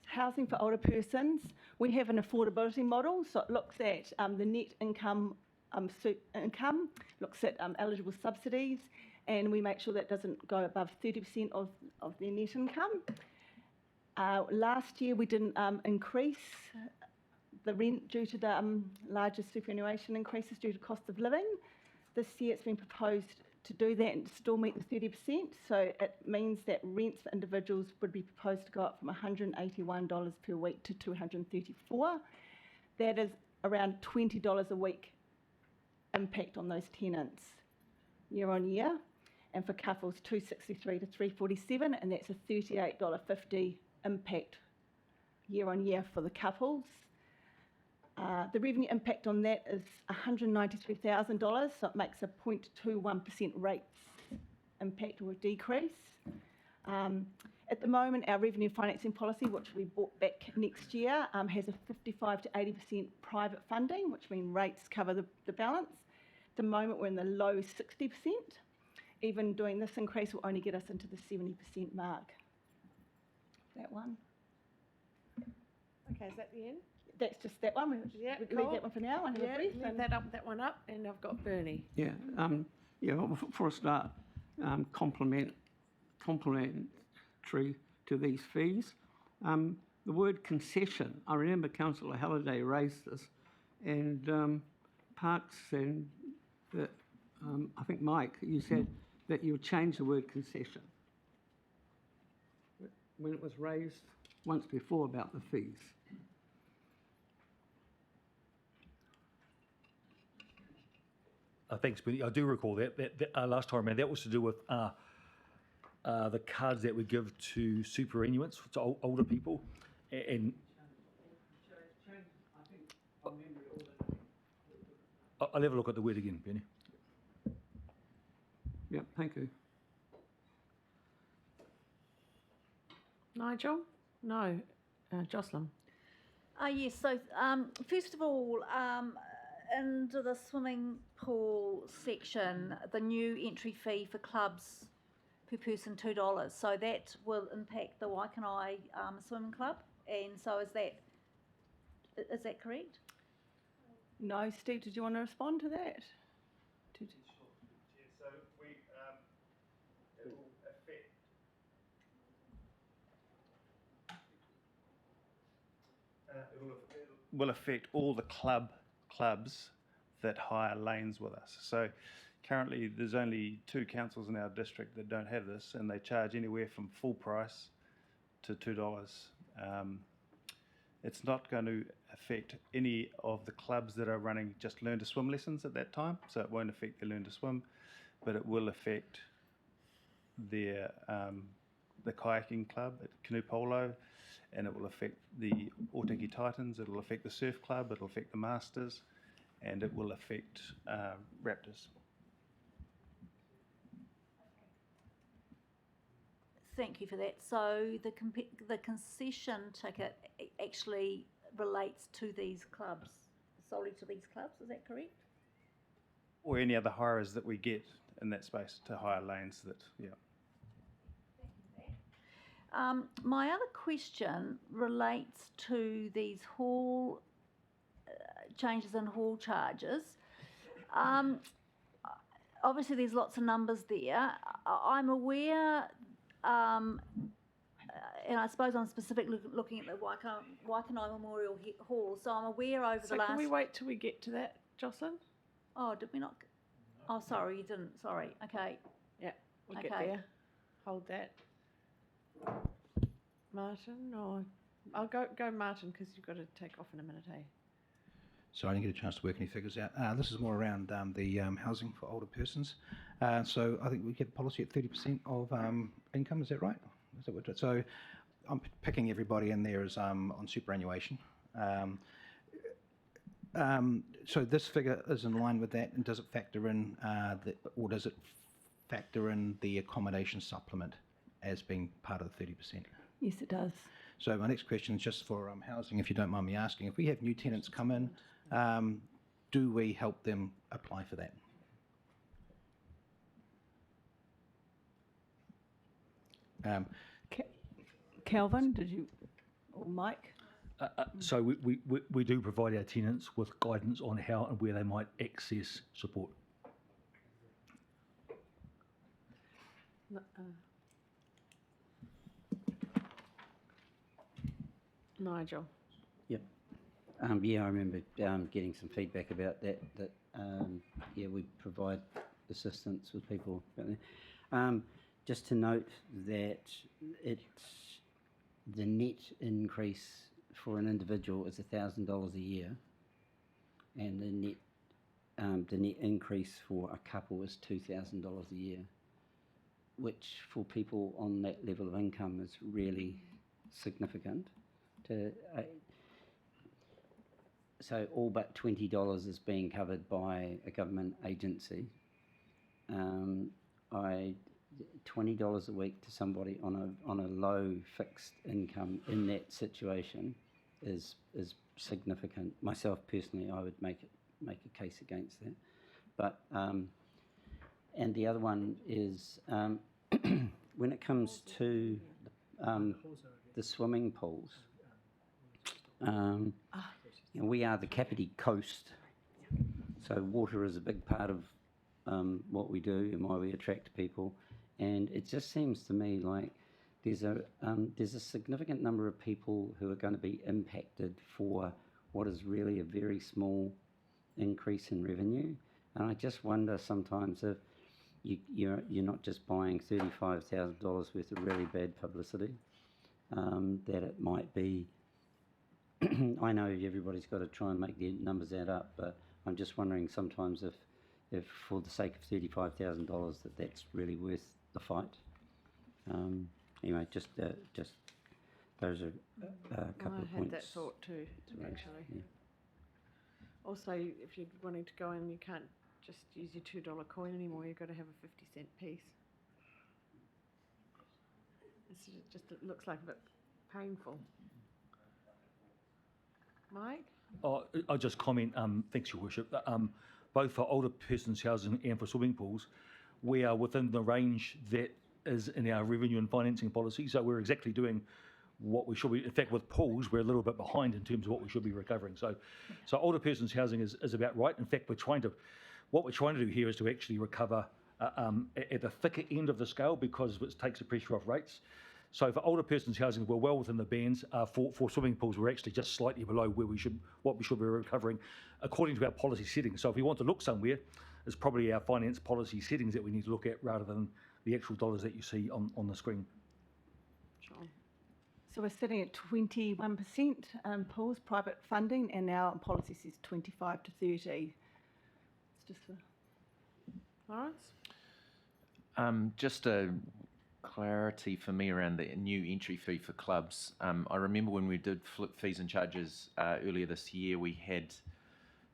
Housing for older persons. We have an affordability model, so it looks at the net income, looks at eligible subsidies, and we make sure that doesn't go above 30% of their net income. Last year we didn't increase the rent due to the larger superannuation increases due to cost of living. This year it's been proposed to do that and still meet the 30%, so it means that rents for individuals would be proposed to go up from $181 per week to $234. That is around $20 a week impact on those tenants year on year, and for couples $263 to $347, and that's a $38.50 impact year on year for the couples. The revenue impact on that is $193,000, so it makes a 0.21% rates impact or decrease. At the moment, our revenue financing policy, which we brought back next year, has a 55 to 80% private funding, which means rates cover the balance. At the moment, we're in the low 60%. Even doing this increase will only get us into the 70% mark. That one.
Okay, is that the end?
That's just that one.
Yeah,
We
cool.
leave that one for now and have a brief.
leave
And
that one up, and I've got Bernie.
Yeah, well, for a start, complementary to these fees. The word concession, I remember Councillor Halliday raised this, and Parks and I think Mike, you said that you would change the word concession when it was raised once before about the fees.
Thanks, Benny. I do recall that. Last time around, that was to do with the cards that we give to superannuants, to older people. And I'll have a look at the word again, Benny.
Yeah, thank you.
Nigel? No. Jocelyn?
Yes, so first of all, into the swimming pool section, the new entry fee for clubs per person $2. So that will impact the Waikanai Swimming Club. And so is that correct?
no, Steve, did you want to respond to that?
So we, it will affect. It will affect all the clubs that hire lanes with us. So currently there's only 2 councils in our district that don't have this, and they charge anywhere from full price to $2. It's not going to affect any of the clubs that are running just learn to swim lessons at that time, so it won't affect the learn to swim, but it will affect their the kayaking club at Canoe Polo, and it will affect the Otaki Titans, it will affect the surf club, it will affect the Masters, and it will affect Raptors.
Thank you for that. So the concession ticket actually relates to these clubs, solely to these clubs, is that correct?
Or any other hirers that we get in that space to hire lanes that, yeah.
My other question relates to these hall changes in hall charges. Obviously, there's lots of numbers there. I'm aware, and I suppose I'm specifically looking at the Waikanai Memorial Hall. So I'm aware over the last.
Can we wait till we get to that, Jocelyn?
Oh, did we not? Oh, sorry, you didn't. Sorry. Okay.
Yeah, we'll get
Okay.
there. Hold that. Martin, or I'll go Martin, because you've got to take off in a minute, eh?
So I didn't get a chance to work any figures out. This is more around the housing for older persons. So I think we get policy at 30% of income. Is that right? Is that what? So I'm picking everybody in there as on superannuation. So this figure is in line with that, and does it factor in or does it factor in the accommodation supplement as being part of the 30%?
Yes, it does.
So my next question is just for housing, if you don't mind me asking. If we have new tenants come in, do we help them apply for that?
Calvin, did you, or Mike?
So we do provide our tenants with guidance on how and where they might access support.
Nigel.
Yep. Yeah, I remember getting some feedback about that. Yeah, we provide assistance with people. Just to note that the net increase for an individual is $1,000 a year, and the net increase for a couple is $2,000 a year, which for people on that level of income is really significant. So all but $20 is being covered by a government agency. $20 a week to somebody on a low fixed income in that situation is significant. Myself personally, I would make a case against that. But and the other one is when it comes to the swimming pools. You know, we are the Kapiti coast, so water is a big part of what we do and why we attract people. And it just seems to me like there's a significant number of people who are going to be impacted for what is really a very small increase in revenue. And I just wonder sometimes if you're not just buying $35,000 worth of really bad publicity, that it might be. I know everybody's got to try and make their numbers add up, but I'm just wondering sometimes if for the sake of $35,000 that's really worth the fight. Anyway, just those are a couple of
I
points.
had that thought too,
to raise,
actually.
yeah.
Also, if you're wanting to go in, you can't just use your $2 coin anymore. You've got to have a 50-cent piece. It looks like a bit painful. Mike?
I'll just comment, thanks, Your Worship. Both for older persons housing and for swimming pools, we are within the range that is in our revenue and financing policy. So we're exactly doing what we should be. In fact, with pools, we're a little bit behind in terms of what we should be recovering. So older persons housing is about right. In fact, what we're trying to do here is to actually recover at the thicker end of the scale because it takes the pressure off rates. So for older persons housing, we're well within the bands. For swimming pools, we're actually just slightly below what we should be recovering according to our policy settings. So if we want to look somewhere, it's probably our finance policy settings that we need to look at rather than the actual dollars that you see on the screen.
So we're sitting at 21% pools, private funding, and our policy says 25 to 30. It's just for
Lawrence?
Just a clarity for me around the new entry fee for clubs. I remember when we did flip fees and charges earlier this year, we had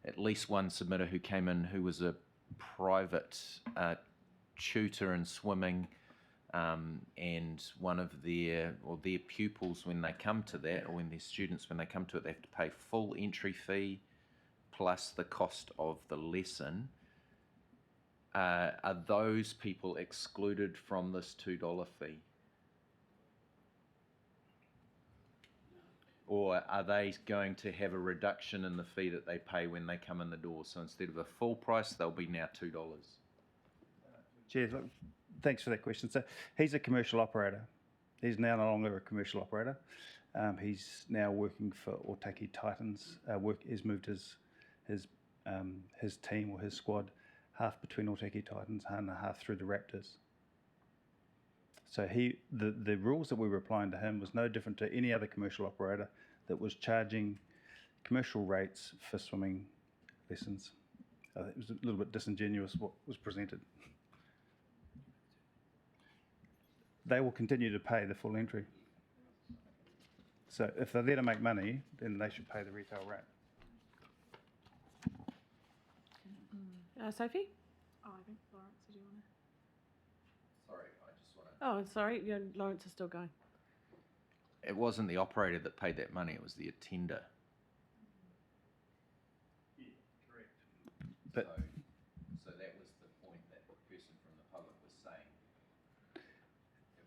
at least one submitter who came in who was a private tutor in swimming, and one of their pupils, when they come to that, or when their students, when they come to it, they have to pay full entry fee plus the cost of the lesson. Are those people excluded from this $2 fee? Or are they going to have a reduction in the fee that they pay when they come in the door? So instead of a full price, they'll be now $2.
Chair, look, thanks for that question. So he's a commercial operator. He's now no longer a commercial operator. He's now working for Otaki Titans. He's moved his team or his squad half between Otaki Titans and half through the Raptors. So the rules that we were applying to him was no different to any other commercial operator that was charging commercial rates for swimming lessons. It was a little bit disingenuous what was presented. They will continue to pay the full entry. So if they're there to make money, then they should pay the retail rate.
Sophie?
Oh, I think Lawrence, did you want to?
Sorry, I just want to...
Oh, sorry, Lawrence is still going.
It wasn't the operator that paid that money, it was the attender.
Yeah, correct.
But so that was the point that the person from the public was saying. It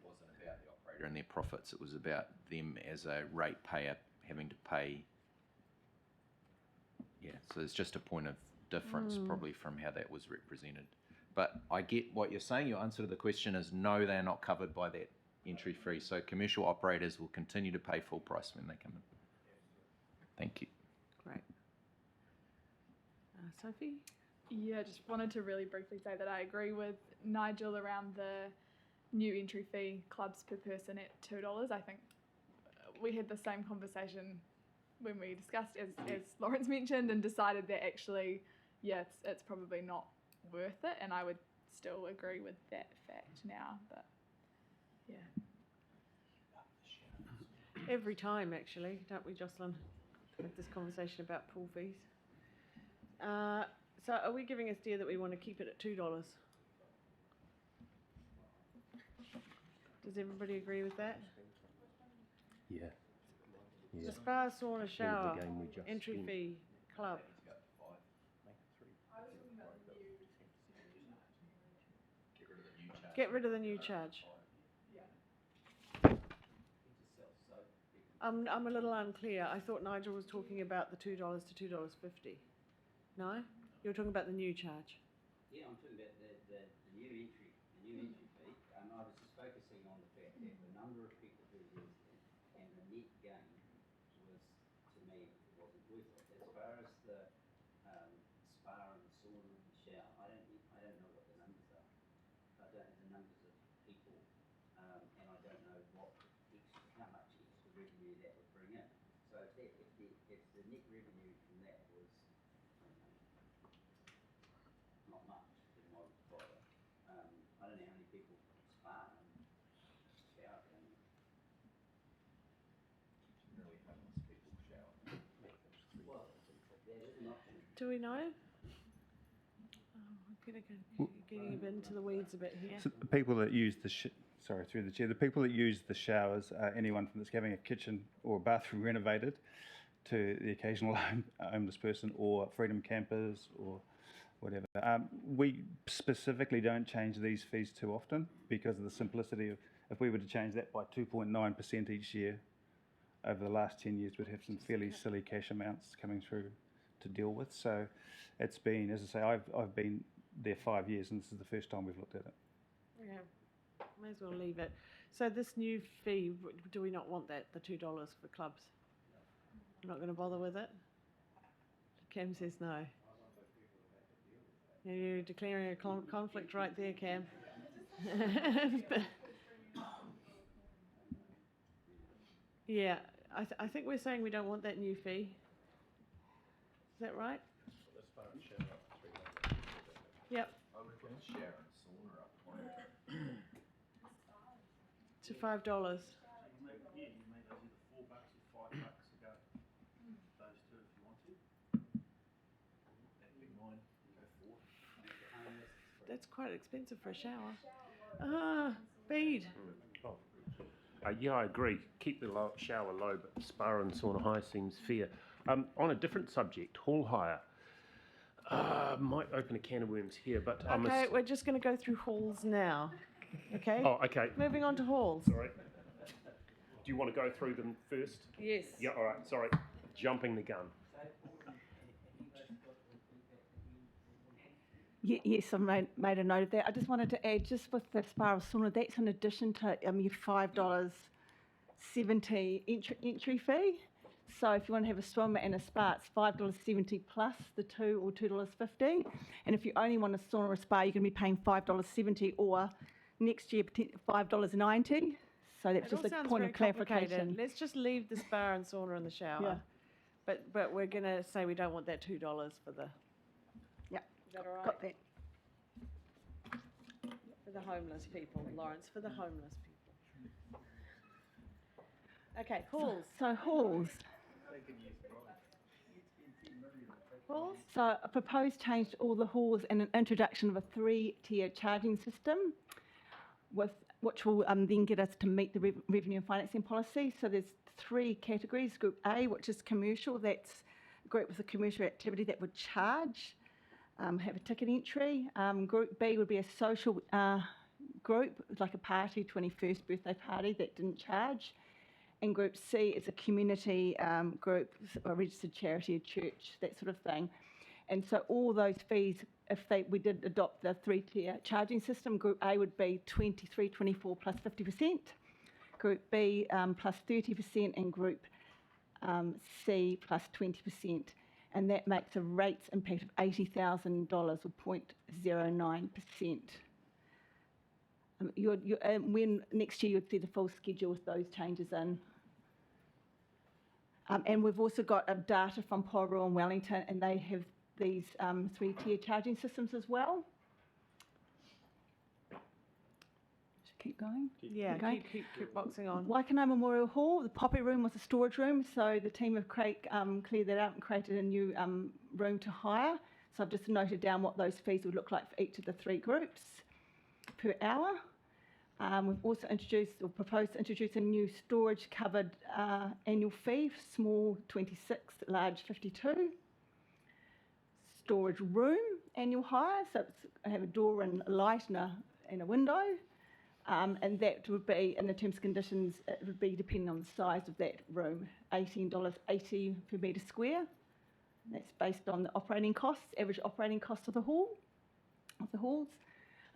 wasn't about the operator and their profits, it was about them as a rate payer having to pay. Yeah, so it's just a point of difference probably from how that was represented. But I get what you're saying. Your answer to the question is no, they're not covered by that entry fee. So commercial operators will continue to pay full price when they come in. Thank you.
Great. Sophie?
Yeah, just wanted to really briefly say that I agree with Nigel around the new entry fee clubs per person at $2. I think we had the same conversation when we discussed, as Lawrence mentioned, and decided that actually, yeah, it's probably not worth it, and I would still agree with that fact now, but yeah.
Every time, actually, don't we, Jocelyn? With this conversation about pool fees. So are we giving a steer that we want to keep it at $2? Does everybody agree with that?
Yeah.
The spa, sauna, shower, entry fee, club. Get rid of the new charge. I'm a little unclear. I thought Nigel was talking about the $2 to $2.50. No? You're talking about the new charge.
Yeah, I'm talking about the new entry fee. I was just focusing on the fact that the number of people who used it and the net gain was, to me, wasn't worth it. As far as the spa and the sauna and the shower, I don't know what the numbers are. I don't know the numbers of people, and I don't know how much extra revenue that would bring in. So if the net revenue from that was not much, then I would bother. I don't know how many people spa and shower down there. Well, that is an option.
Do we know? I'm getting a bit into the weeds a bit here.
So the people that use through the chair, the people that use the showers are anyone from that's having a kitchen or a bathroom renovated, to the occasional homeless person or freedom campers or whatever. We specifically don't change these fees too often because of the simplicity of, if we were to change that by 2.9% each year over the last 10 years, we'd have some fairly silly cash amounts coming through to deal with. So it's been, as I say, I've been there 5 years and this is the first time we've looked at it.
Yeah, may as well leave it. So this new fee, do we not want that, the $2 for clubs? You're not going to bother with it? Cam says no. You're declaring a conflict right there, Cam. Yeah, I think we're saying we don't want that new fee. Is that right? Yep. To $5. That's quite expensive for a shower. Bede.
Yeah, I agree. Keep the shower low, but spa and sauna high seems fair. On a different subject, hall hire. Might open a can of worms here, but
Okay, we're just going to go through halls now. Okay?
Oh, okay.
Moving on to halls.
Sorry. Do you want to go through them first?
Yes.
Yeah, all right. Sorry. Jumping the gun.
Yes, I made a note of that. I just wanted to add, just with the spa or sauna, that's in addition to your $5.70 entry fee. So if you want to have a swim and a spa, it's $5.70 plus the $2 or $2.50. And if you only want a sauna or a spa, you're going to be paying $5.70 or next year $5.90. So that's
It
just
all
a
sounds
point
very
of clarification.
complicated. Let's just leave the spa and sauna and the shower.
Yeah.
But we're going to say we don't want that $2 for the.
Yeah.
Is that all right?
Got that.
For the homeless people, Lawrence. For the homeless people. Okay, halls.
So halls.
Halls.
So a proposed change to all the halls and an introduction of a 3-tier charging system, which will then get us to meet the revenue and financing policy. So there's 3 categories. Group A, which is commercial, that's a group with a commercial activity that would charge, have a ticket entry. Group B would be a social group, like a party, 21st birthday party that didn't charge. And Group C is a community group, a registered charity, a church, that sort of thing. And so all those fees, if we did adopt the 3-tier charging system, Group A would be 23, 24 plus 50%, Group B plus 30%, and Group C plus 20%. And that makes a rates impact of $80,000 or 0.09%. When next year you'd see the full schedule with those changes in. And we've also got data from Porirua and Wellington, and they have these 3-tier charging systems as well. Should keep going.
Yeah, keep boxing on.
Waikanae Memorial Hall, the Poppy Room was a storage room, so the team have cleared that out and created a new room to hire. So I've just noted down what those fees would look like for each of the 3 groups per hour. We've also introduced or proposed to introduce a new storage covered annual fee, small 26, large 52. Storage room annual hire, so it's have a door and a light and a window. And that would be, in the terms and conditions, it would be depending on the size of that room, $18.80 per metre square. That's based on the operating costs, average operating cost of the hall, of the halls.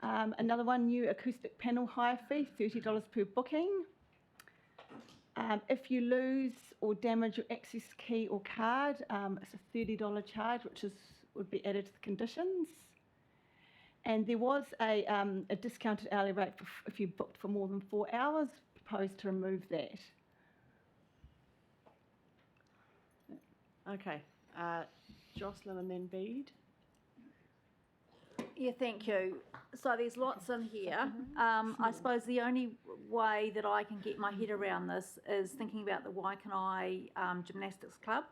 Another one, new acoustic panel hire fee, $30 per booking. If you lose or damage your access key or card, it's a $30 charge, which would be added to the conditions. And there was a discounted hourly rate if you booked for more than 4 hours, proposed to remove that.
Okay, Jocelyn and then Bede.
Yeah, thank you. So there's lots in here. I suppose the only way that I can get my head around this is thinking about the Waikanae Gymnastics Club.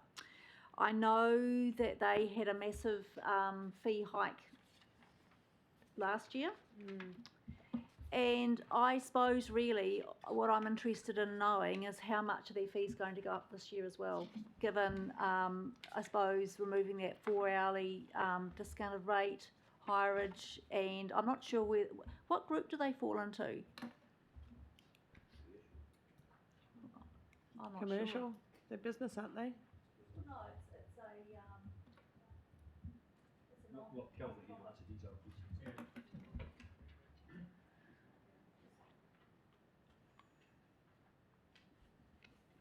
I know that they had a massive fee hike last year. And I suppose really what I'm interested in knowing is how much are their fees going to go up this year as well, given I suppose removing that 4 hourly discounted rate, hireage, and I'm not sure what group do they fall into? I'm not
Commercial?
Sure.
They're business, aren't they?
No, it's a
What Kelvin here answer detailed questions.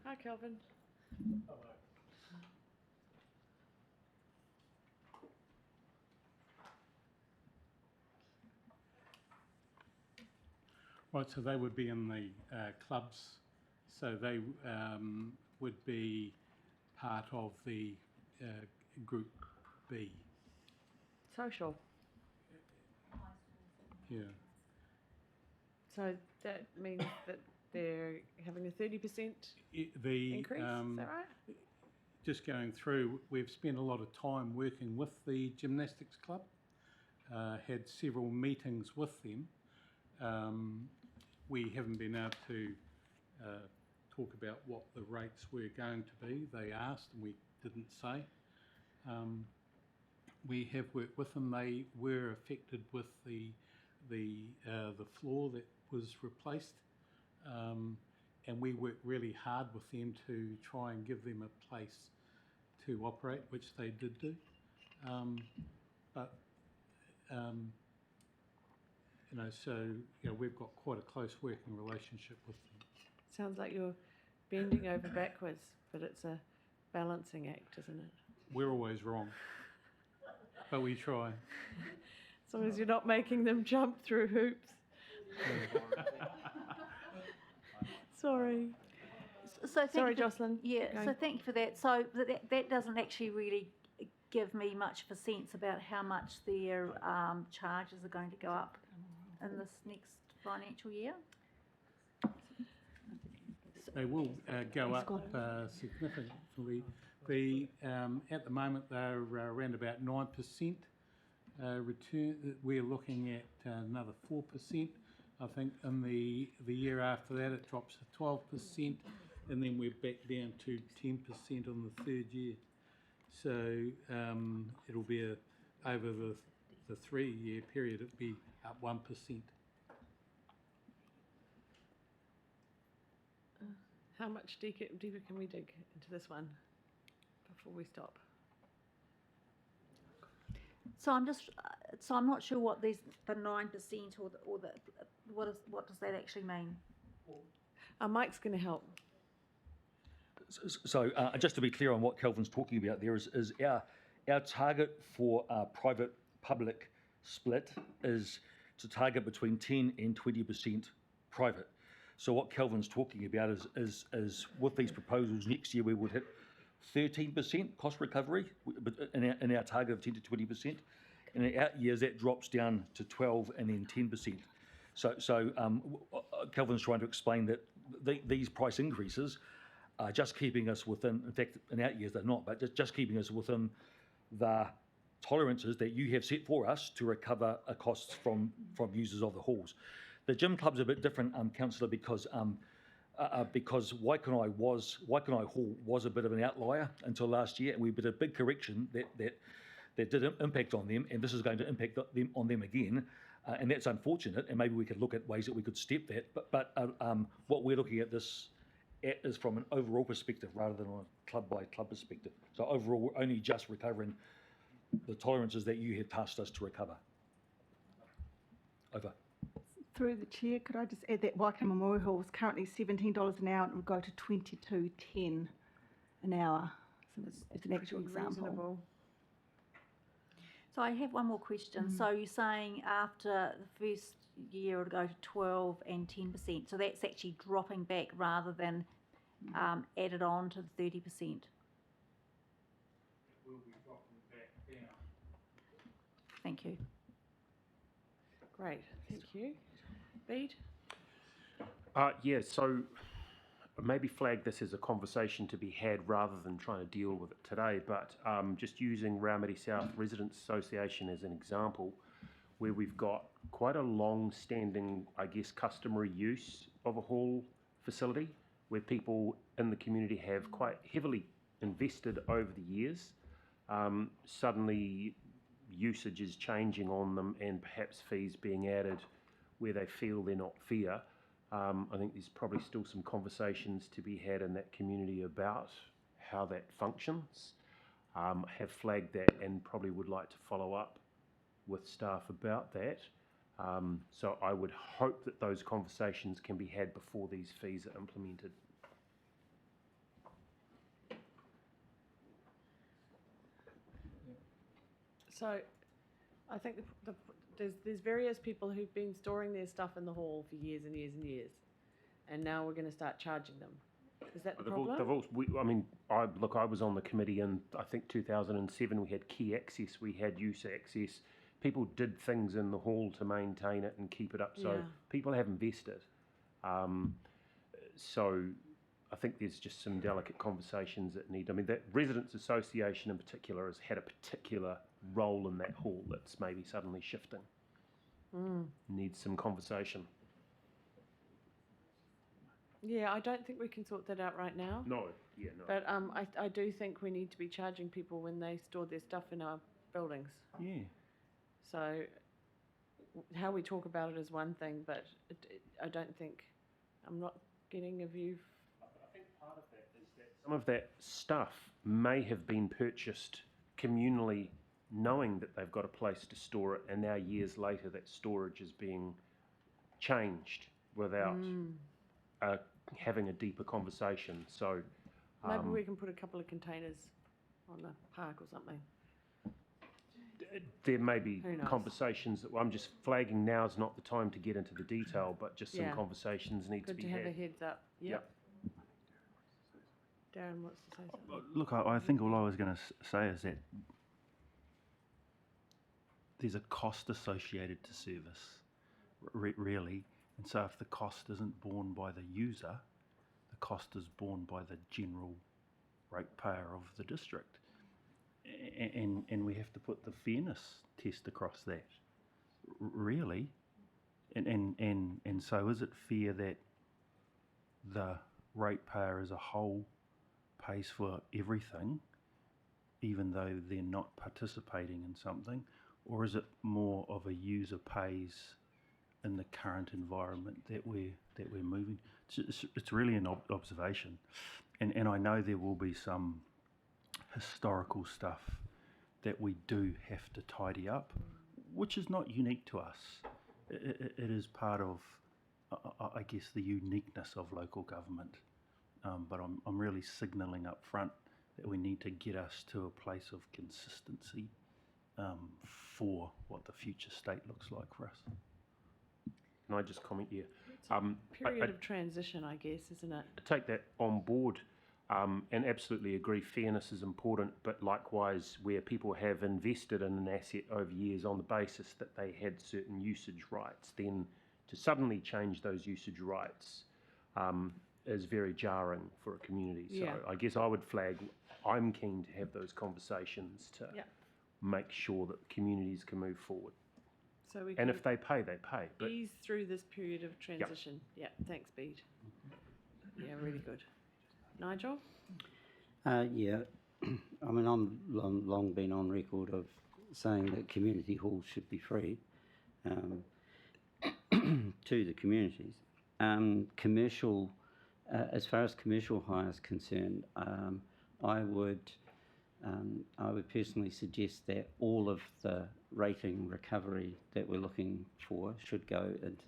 Hi, Kelvin.
Right, so they would be in the clubs, so they would be part of the Group B.
Social.
Yeah.
So that means that they're having a 30%
The
increase, is that right?
just going through, we've spent a lot of time working with the gymnastics club, had several meetings with them. We haven't been able to talk about what the rates were going to be. They asked and we didn't say. We have worked with them. They were affected with the floor that was replaced, and we worked really hard with them to try and give them a place to operate, which they did do. We've got quite a close working relationship with them.
Sounds like you're bending over backwards, but it's a balancing act, isn't it?
We're always wrong, but we try.
As long as you're not making them jump through hoops. Sorry. Sorry, Jocelyn.
Yeah, so thank you for that. So that doesn't actually really give me much of a sense about how much their charges are going to go up in this next financial year.
They will go up significantly. At the moment they're around about 9% return. We're looking at another 4%. I think in the year after that it drops to 12%, and then we're back down to 10% on the third year. So it'll be over the 3-year period, it'll be up 1%.
How much deeper can we dig into this one before we stop?
So I'm not sure what the 9% or what does that actually mean?
Mike's going to help.
So just to be clear on what Kelvin's talking about, there is our target for private-public split is to target between 10 and 20% private. So what Kelvin's talking about is with these proposals next year we would hit 13% cost recovery in our target of 10 to 20%. In out years that drops down to 12 and then 10%. So Kelvin's trying to explain that these price increases are just keeping us within, in fact in out years they're not, but just keeping us within the tolerances that you have set for us to recover costs from users of the halls. The gym club's a bit different, Councillor, because Waikanae Hall was a bit of an outlier until last year, and we did a big correction that did impact on them, and this is going to impact on them again. And that's unfortunate, and maybe we could look at ways that we could step that. But what we're looking at this at is from an overall perspective rather than on a club-by-club perspective. So overall, we're only just recovering the tolerances that you had tasked us to recover. Over.
Through the chair, could I just add that Waikato Memorial Hall is currently $17 an hour and will go to $22.10 an hour. So it's an actual example.
Reasonable.
So I have one more question. So you're saying after the first year it'll go to 12 and 10%. So that's actually dropping back rather than added on to the 30%.
Will be dropping back down.
Thank you.
Great, thank you. Bede?
Yeah, so maybe flag this as a conversation to be had rather than trying to deal with it today, but just using Raumati South Residents Association as an example, where we've got quite a long-standing, I guess, customary use of a hall facility, where people in the community have quite heavily invested over the years. Suddenly, usage is changing on them and perhaps fees being added where they feel they're not fair. I think there's probably still some conversations to be had in that community about how that functions. Have flagged that and probably would like to follow up with staff about that. So I would hope that those conversations can be had before these fees are implemented.
So I think there's various people who've been storing their stuff in the hall for years and years and years, and now we're going to start charging them. Is that the problem?
I was on the committee in, I think, 2007. We had key access, we had use access. People did things in the hall to maintain it and keep it up. So people have invested. So I think there's just some delicate conversations that need. I mean, that Residents Association in particular has had a particular role in that hall that's maybe suddenly shifting. Needs some conversation.
Yeah, I don't think we can sort that out right now.
No.
But I do think we need to be charging people when they store their stuff in our buildings.
Yeah.
So how we talk about it is one thing, but I don't think, I'm not getting a view.
I think part of that is that some of that stuff may have been purchased communally, knowing that they've got a place to store it, and now years later that storage is being changed without having a deeper conversation. So
maybe we can put a couple of containers on the park or something.
There may be
Who knows?
conversations that I'm just flagging. Now is not the time to get into the detail, but just some
Yeah.
conversations need
Good
to be
to
had.
have a heads up. Yep. Darren wants to say something.
Look, I think all I was going to say is that there's a cost associated to service, really. And so if the cost isn't borne by the user, the cost is borne by the general ratepayer of the district. And we have to put the fairness test across that, really. And so is it fair that the ratepayer as a whole pays for everything, even though they're not participating in something? Or is it more of a user pays in the current environment that we're moving? It's really an observation. And I know there will be some historical stuff that we do have to tidy up, which is not unique to us. It is part of, I guess, the uniqueness of local government. But I'm really signalling up front that we need to get us to a place of consistency for what the future state looks like for us.
Can I just comment here?
Period of transition, I guess, isn't it?
I take that on board and absolutely agree fairness is important, but likewise where people have invested in an asset over years on the basis that they had certain usage rights, then to suddenly change those usage rights is very jarring for a community. So I guess I would flag, I'm keen to have those conversations to make sure that communities can move forward.
So we
And
can
if they pay, they pay. But
ease through this period of transition. Yeah, thanks, Bede. Yeah, really good. Nigel?
Yeah, I mean, I'm long been on record of saying that community halls should be free. to the communities. Commercial, as far as commercial hire is concerned, I would personally suggest that all of the rating recovery that we're looking for should go into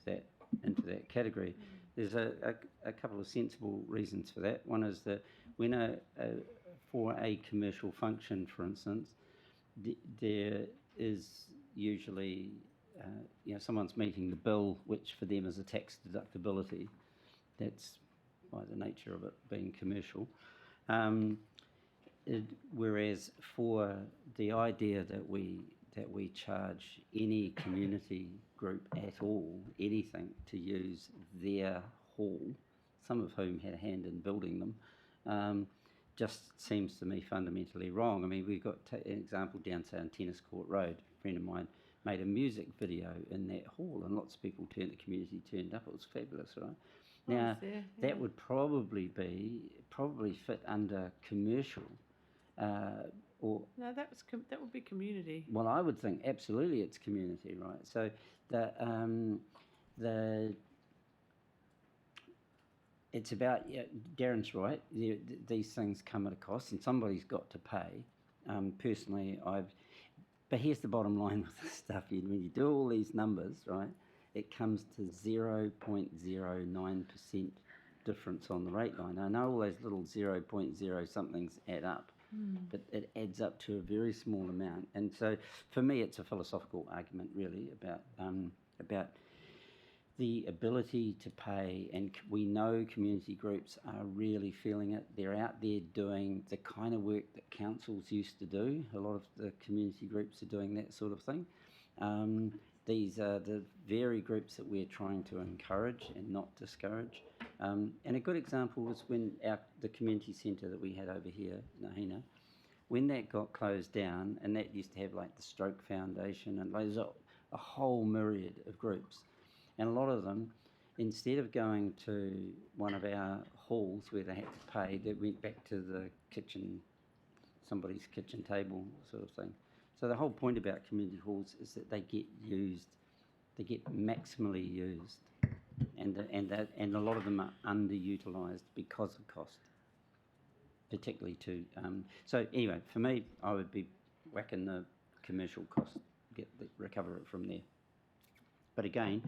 that category. There's a couple of sensible reasons for that. One is that when for a commercial function, for instance, there is usually someone's meeting the bill, which for them is a tax deductibility. That's by the nature of it being commercial. Whereas for the idea that we charge any community group at all anything to use their hall, some of whom had a hand in building them, just seems to me fundamentally wrong. I mean, we've got an example down, say, on Tennis Court Road. A friend of mine made a music video in that hall, and lots of people the community turned up. It was fabulous, right? Now, that would probably fit under commercial, or
No, that would be community.
well, I would think absolutely it's community, right? So it's about, Darren's right. These things come at a cost, and somebody's got to pay. Personally, but here's the bottom line with this stuff. When you do all these numbers, right, it comes to 0.09% difference on the rate line. I know all those little 0.0 somethings add up, but it adds up to a very small amount. And so, for me, it's a philosophical argument, really, about the ability to pay, and we know community groups are really feeling it. They're out there doing the kind of work that councils used to do. A lot of the community groups are doing that sort of thing. These are the very groups that we're trying to encourage and not discourage. And a good example was when the community centre that we had over here, Nahina, when that got closed down, and that used to have like the Stroke Foundation, and there's a whole myriad of groups. And a lot of them, instead of going to one of our halls where they had to pay, they went back to the kitchen, somebody's kitchen table sort of thing. So the whole point about community halls is that they get used, they get maximally used, and a lot of them are underutilised because of cost, particularly to. So anyway, for me, I would be whacking the commercial cost, recover it from there. But again,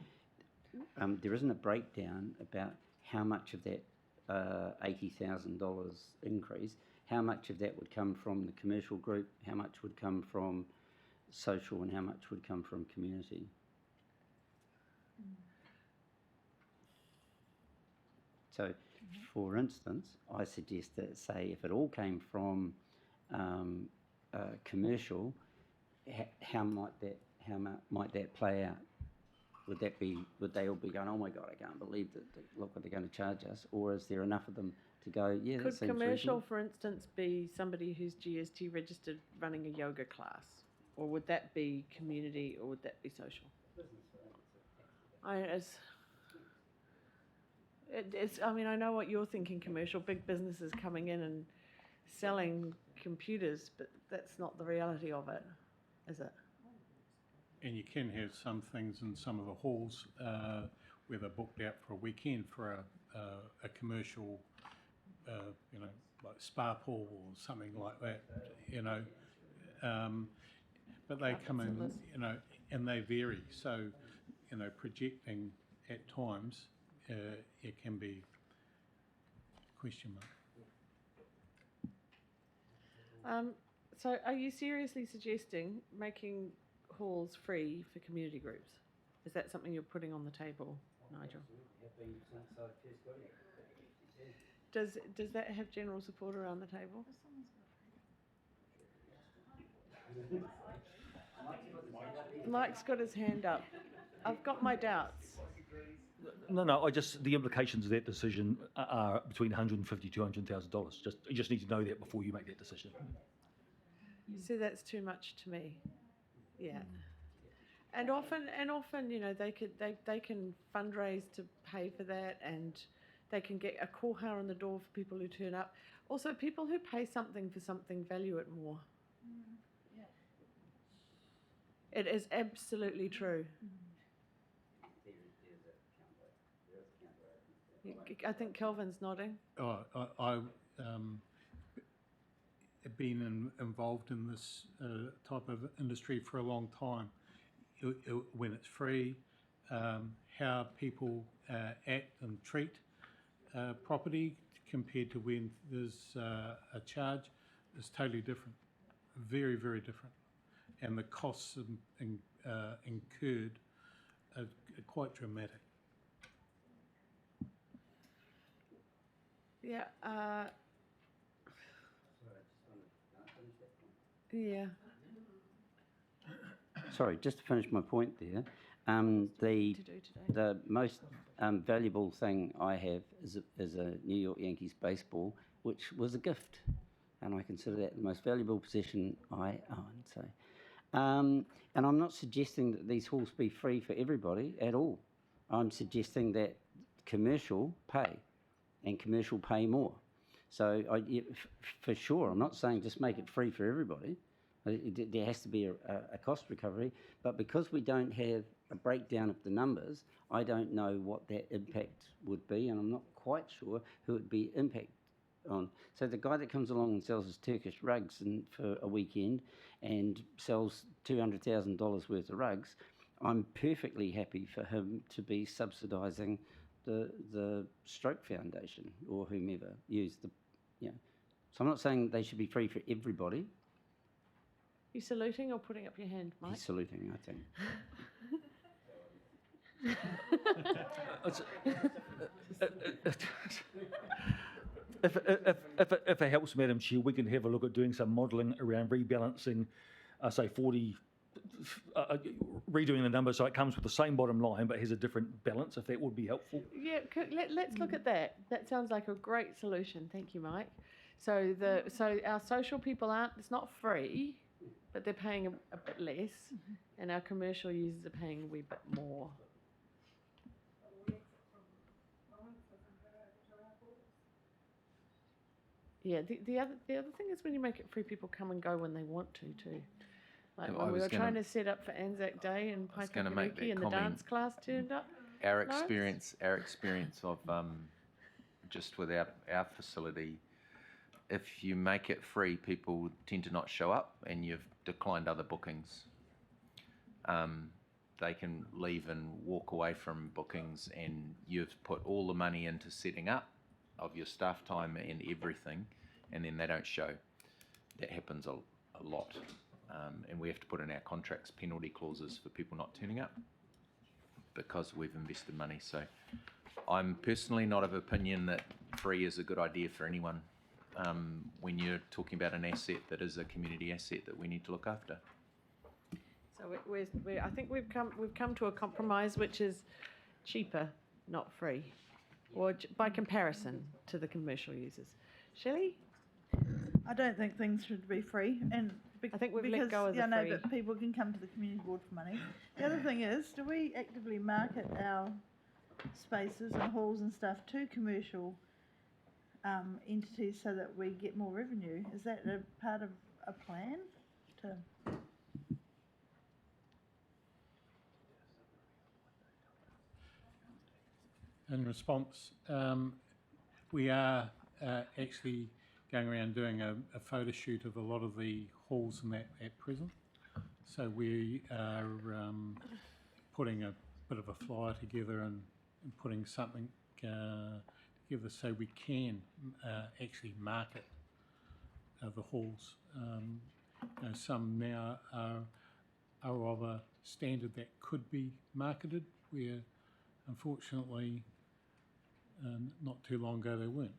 there isn't a breakdown about how much of that $80,000 increase, how much of that would come from the commercial group, how much would come from social, and how much would come from community. So, for instance, I suggest that, say, if it all came from commercial, how might that play out? Would they all be going, oh my God, I can't believe that, look what they're going to charge us? Or is there enough of them to go, yeah, that
Could
seems
commercial,
reasonable?
for instance, be somebody who's GST registered running a yoga class? Or would that be community, or would that be social? I know what you're thinking, commercial, big businesses coming in and selling computers, but that's not the reality of it, is it?
And you can have some things in some of the halls where they're booked out for a weekend for a commercial, like spa pool or something like that, but they come in, and they vary. So, projecting at times, it can be question mark.
So are you seriously suggesting making halls free for community groups? Is that something you're putting on the table, Nigel? Does that have general support around the table? Mike's got his hand up. I've got my doubts.
No, the implications of that decision are between $150,000 to $200,000. You just need to know that before you make that decision.
See, that's too much to me. Yeah. And often, they can fundraise to pay for that, and they can get a koha on the door for people who turn up. Also, people who pay something for something value it more. It is absolutely true. I think Kelvin's nodding.
I have been involved in this type of industry for a long time. When it's free, how people act and treat property compared to when there's a charge is totally different, very, very different. And the costs incurred are quite dramatic.
Yeah. Yeah.
Sorry, just to finish my point there, the most valuable thing I have is a New York Yankees baseball, which was a gift, and I consider that the most valuable possession I own. So, and I'm not suggesting that these halls be free for everybody at all. I'm suggesting that commercial pay, and commercial pay more. So, for sure, I'm not saying just make it free for everybody. There has to be a cost recovery, but because we don't have a breakdown of the numbers, I don't know what that impact would be, and I'm not quite sure who it would be impact on. So the guy that comes along and sells his Turkish rugs for a weekend and sells $200,000 worth of rugs, I'm perfectly happy for him to be subsidising the Stroke Foundation or whomever used the, So I'm not saying they should be free for everybody.
You saluting or putting up your hand, Mike?
He's saluting, I think.
If it helps, Madam Chair, we can have a look at doing some modelling around rebalancing, say 40, redoing the number so it comes with the same bottom line but has a different balance, if that would be helpful.
Yeah, let's look at that. That sounds like a great solution. Thank you, Mike. So our social people it's not free, but they're paying a bit less, and our commercial users are paying a wee bit more. Yeah, the other thing is when you make it free, people come and go when they want to too. Like when we were trying to set up for Anzac Day and Paikapunuki and the dance class turned up.
Our experience of just with our facility, if you make it free, people tend to not show up, and you've declined other bookings. They can leave and walk away from bookings, and you've put all the money into setting up of your staff time and everything, and then they don't show. That happens a lot, and we have to put in our contracts penalty clauses for people not turning up because we've invested money. So I'm personally not of opinion that free is a good idea for anyone. When you're talking about an asset that is a community asset that we need to look after.
So I think we've come to a compromise which is cheaper, not free, or by comparison to the commercial users. Shelley?
I don't think things should be free, and
I think we've
because,
let go of the free.
but people can come to the community board for money. The other thing is, do we actively market our spaces and halls and stuff to commercial entities so that we get more revenue? Is that a part of a plan to?
In response, we are actually going around doing a photo shoot of a lot of the halls and that at present. So we are putting a bit of a flyer together and putting something together so we can actually market the halls. Some now are of a standard that could be marketed, where unfortunately not too long ago they weren't.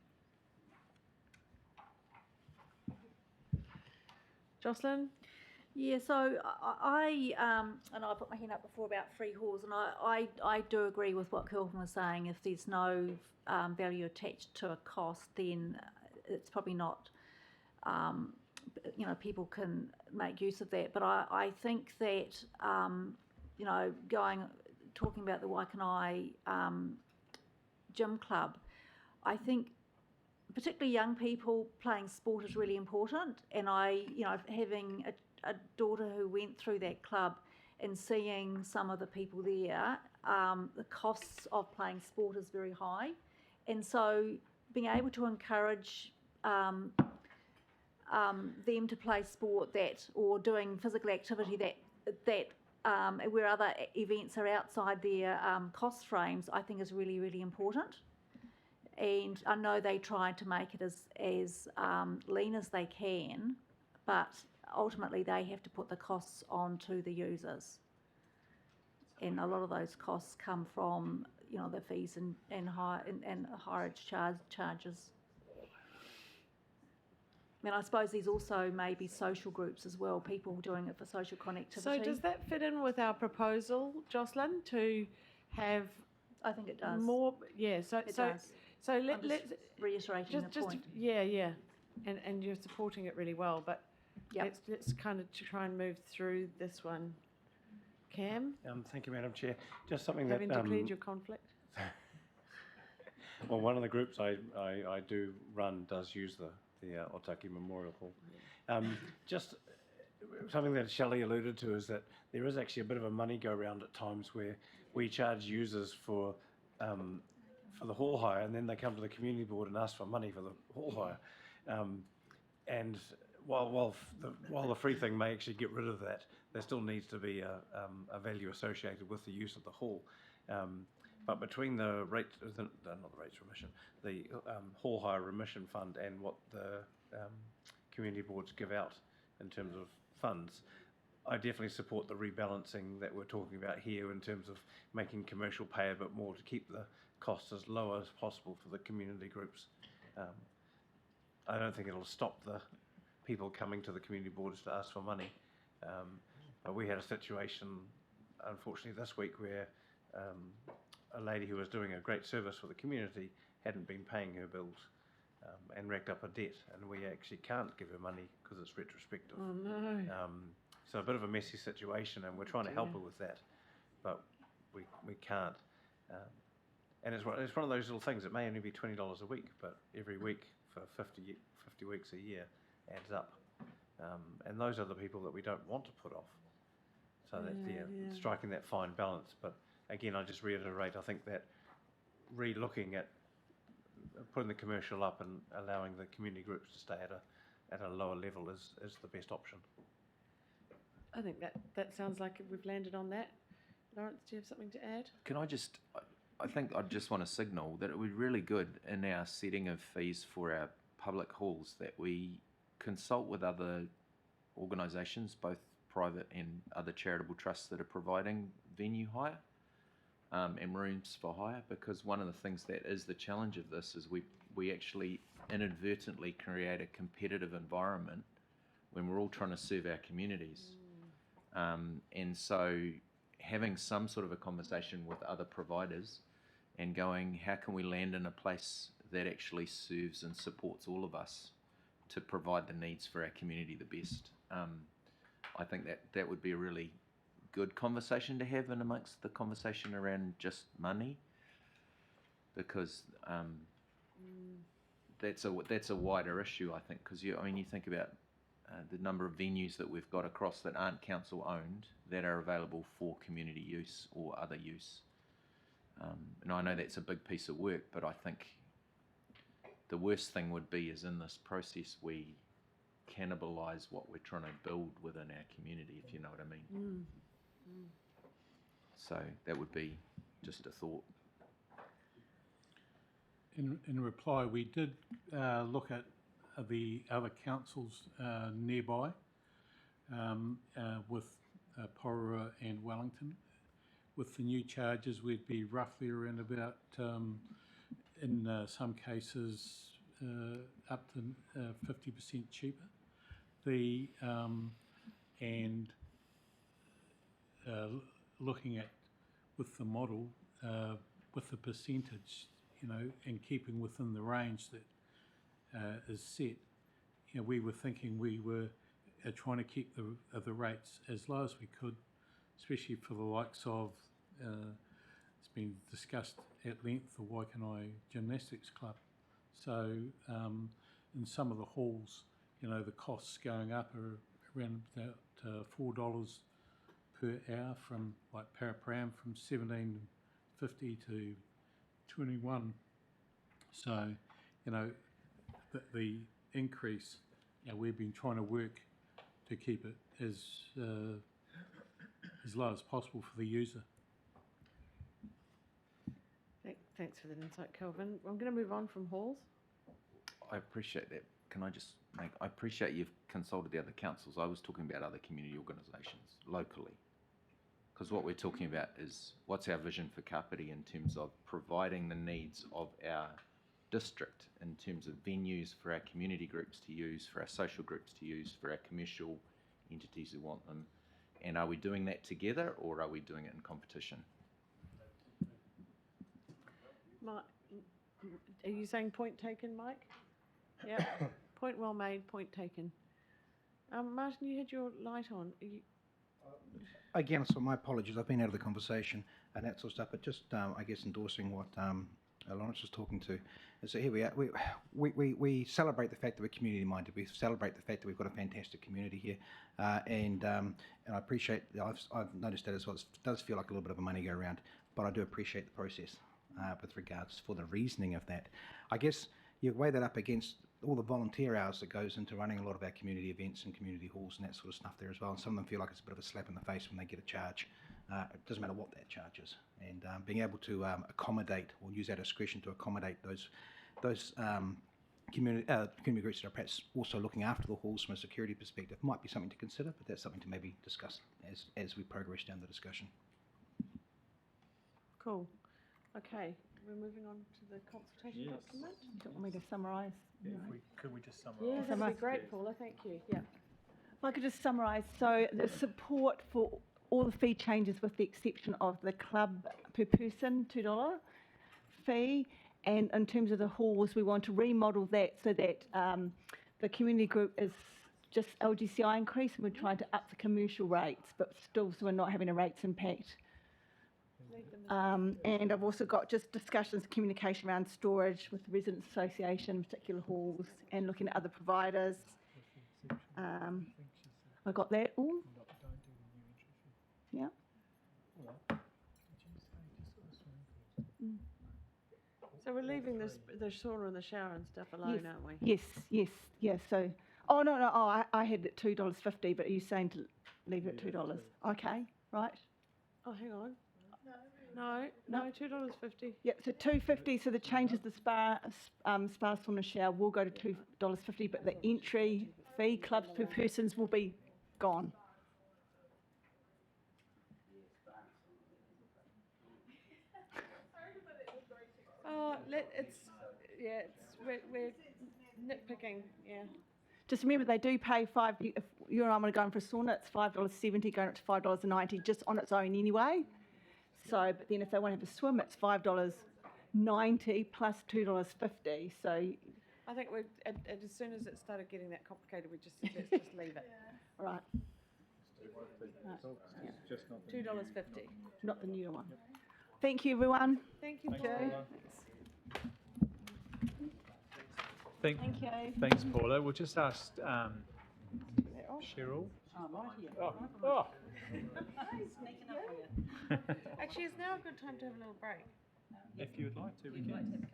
Jocelyn?
Yeah, so I and I put my hand up before about free halls, and I do agree with what Kelvin was saying. If there's no value attached to a cost, then it's probably not, people can make use of that. But I think that, talking about the Waikanae gym club, I think particularly young people playing sport is really important. And having a daughter who went through that club and seeing some of the people there, the costs of playing sport is very high. and so being able to encourage them to play sport or doing physical activity where other events are outside their cost frames, I think is really, really important. And I know they try to make it as lean as they can, but ultimately they have to put the costs onto the users. And a lot of those costs come from, the fees and highage charges. And I suppose there's also maybe social groups as well, people doing it for social connectivity.
So does that fit in with our proposal, Jocelyn, to have?
I think it does.
More, yeah. So
It
so
does.
so
I'm
let's
just reiterating the point.
Yeah, and you're supporting it really well, but
Yep.
let's kind of try and move through this one. Cam,
Thank you, Madam Chair. Just something
having
that
declared your conflict.
well, one of the groups I do run does use the Otaki Memorial Hall. Just something that Shelley alluded to is that there is actually a bit of a money go round at times where we charge users for the hall hire, and then they come to the community board and ask for money for the hall hire. And while the free thing may actually get rid of that, there still needs to be a value associated with the use of the hall. But between the rates, not the rates remission, the hall hire remission fund and what the community boards give out in terms of funds, I definitely support the rebalancing that we're talking about here in terms of making commercial pay a bit more to keep the costs as low as possible for the community groups. I don't think it'll stop the people coming to the community boards to ask for money. But we had a situation, unfortunately, this week where a lady who was doing a great service for the community hadn't been paying her bills and racked up a debt, and we actually can't give her money because it's retrospective.
Oh no.
So a bit of a messy situation, and we're trying to help her with that, but we can't. And it's one of those little things. It may only be $20 a week, but every week for 50 weeks a year adds up. And those are the people that we don't want to put off. So that's striking that fine balance. But again, I just reiterate, I think that re-looking at putting the commercial up and allowing the community groups to stay at a lower level is the best option.
I think that sounds like we've landed on that. Lawrence, do you have something to add?
Can I just, I think I just want to signal that it would be really good in our setting of fees for our public halls that we consult with other organisations, both private and other charitable trusts that are providing venue hire and rooms for hire, because one of the things that is the challenge of this is we actually inadvertently create a competitive environment when we're all trying to serve our communities. And so having some sort of a conversation with other providers and going, how can we land in a place that actually serves and supports all of us to provide the needs for our community the best? I think that would be a really good conversation to have in amongst the conversation around just money, because that's a wider issue, I think, because you think about the number of venues that we've got across that aren't council owned that are available for community use or other use. And I know that's a big piece of work, but I think the worst thing would be is in this process we cannibalise what we're trying to build within our community, if you know what I mean. So that would be just a thought.
In reply, we did look at the other councils nearby with Porora and Wellington. With the new charges, we'd be roughly around about, in some cases, up to 50% cheaper. Looking at with the model, with the percentage, and keeping within the range that is set, we were thinking we were trying to keep the rates as low as we could, especially for the likes of, it's been discussed at length, the Waikanai Gymnastics Club. So in some of the halls, the costs going up are around about $4 per hour, from like Parapram from $17.50 to $21 So, the increase, we've been trying to work to keep it as low as possible for the user.
Thanks for that insight, Kelvin. I'm going to move on from halls.
I appreciate that. Can I just I appreciate you've consulted the other councils. I was talking about other community organisations locally. Because what we're talking about is what's our vision for Kapiti in terms of providing the needs of our district, in terms of venues for our community groups to use, for our social groups to use, for our commercial entities who want them. And are we doing that together or are we doing it in competition?
Are you saying point taken, Mike? Yeah. Point well made, point taken. Martin, you had your light on.
Again, so my apologies, I've been out of the conversation and that sort of stuff, but just, I guess, endorsing what Lawrence was talking to. And so here we are. We celebrate the fact that we're community-minded. We celebrate the fact that we've got a fantastic community here. And I appreciate, I've noticed that as well. It does feel like a little bit of a money go around, but I do appreciate the process with regards for the reasoning of that. I guess you weigh that up against all the volunteer hours that goes into running a lot of our community events and community halls and that sort of stuff there as well. And some of them feel like it's a bit of a slap in the face when they get a charge. It doesn't matter what that charge is. And being able to accommodate or use our discretion to accommodate those community groups that are perhaps also looking after the halls from a security perspective might be something to consider, but that's something to maybe discuss as we progress down the discussion.
Cool. Okay, we're moving on to the consultation document.
You don't want me to summarise?
Could we just summarise?
Yeah, that'd be great, Paula. Thank you. Yeah.
If I could just summarise, so the support for all the fee changes with the exception of the club per person $2 fee, and in terms of the halls, we want to remodel that so that the community group is just LGCI increase, and we're trying to up the commercial rates, but still so we're not having a rates impact. And I've also got just discussions, communication around storage with the Residents Association, particular halls, and looking at other providers. I got that all? Yeah.
So we're leaving the sauna and the shower and stuff alone,
Yes.
aren't we?
Yes. So, I had it $2.50, but are you saying to leave it at $2? Okay, right.
Oh, hang on. No, $2.50.
Yep, so $2.50. So the changes, the spa sauna shower will go to $2.50, but the entry fee, clubs per persons, will be gone.
Oh, we're nitpicking, yeah.
Just remember, they do pay if you and I want to go in for a sauna, it's $5.70, going up to $5.90 just on its own anyway. So, but then if they want to have a swim, it's $5.90 plus $2.50. So,
I think as soon as it started getting that complicated, let's just leave it.
Right.
$2.50.
Not the new one. Thank you, everyone.
Thank you,
Thanks,
Joe.
Paula.
Thank you.
Thanks, Paula. We'll just ask Cheryl. Oh.
Actually, it's now a good time to have a little break.
If you would like to, we can.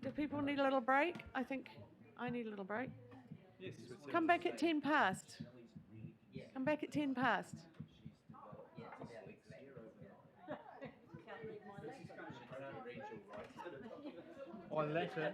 Do people need a little break? I think I need a little break.
Yes.
Come back at 10 past. Come back at 10 past.
On Latin.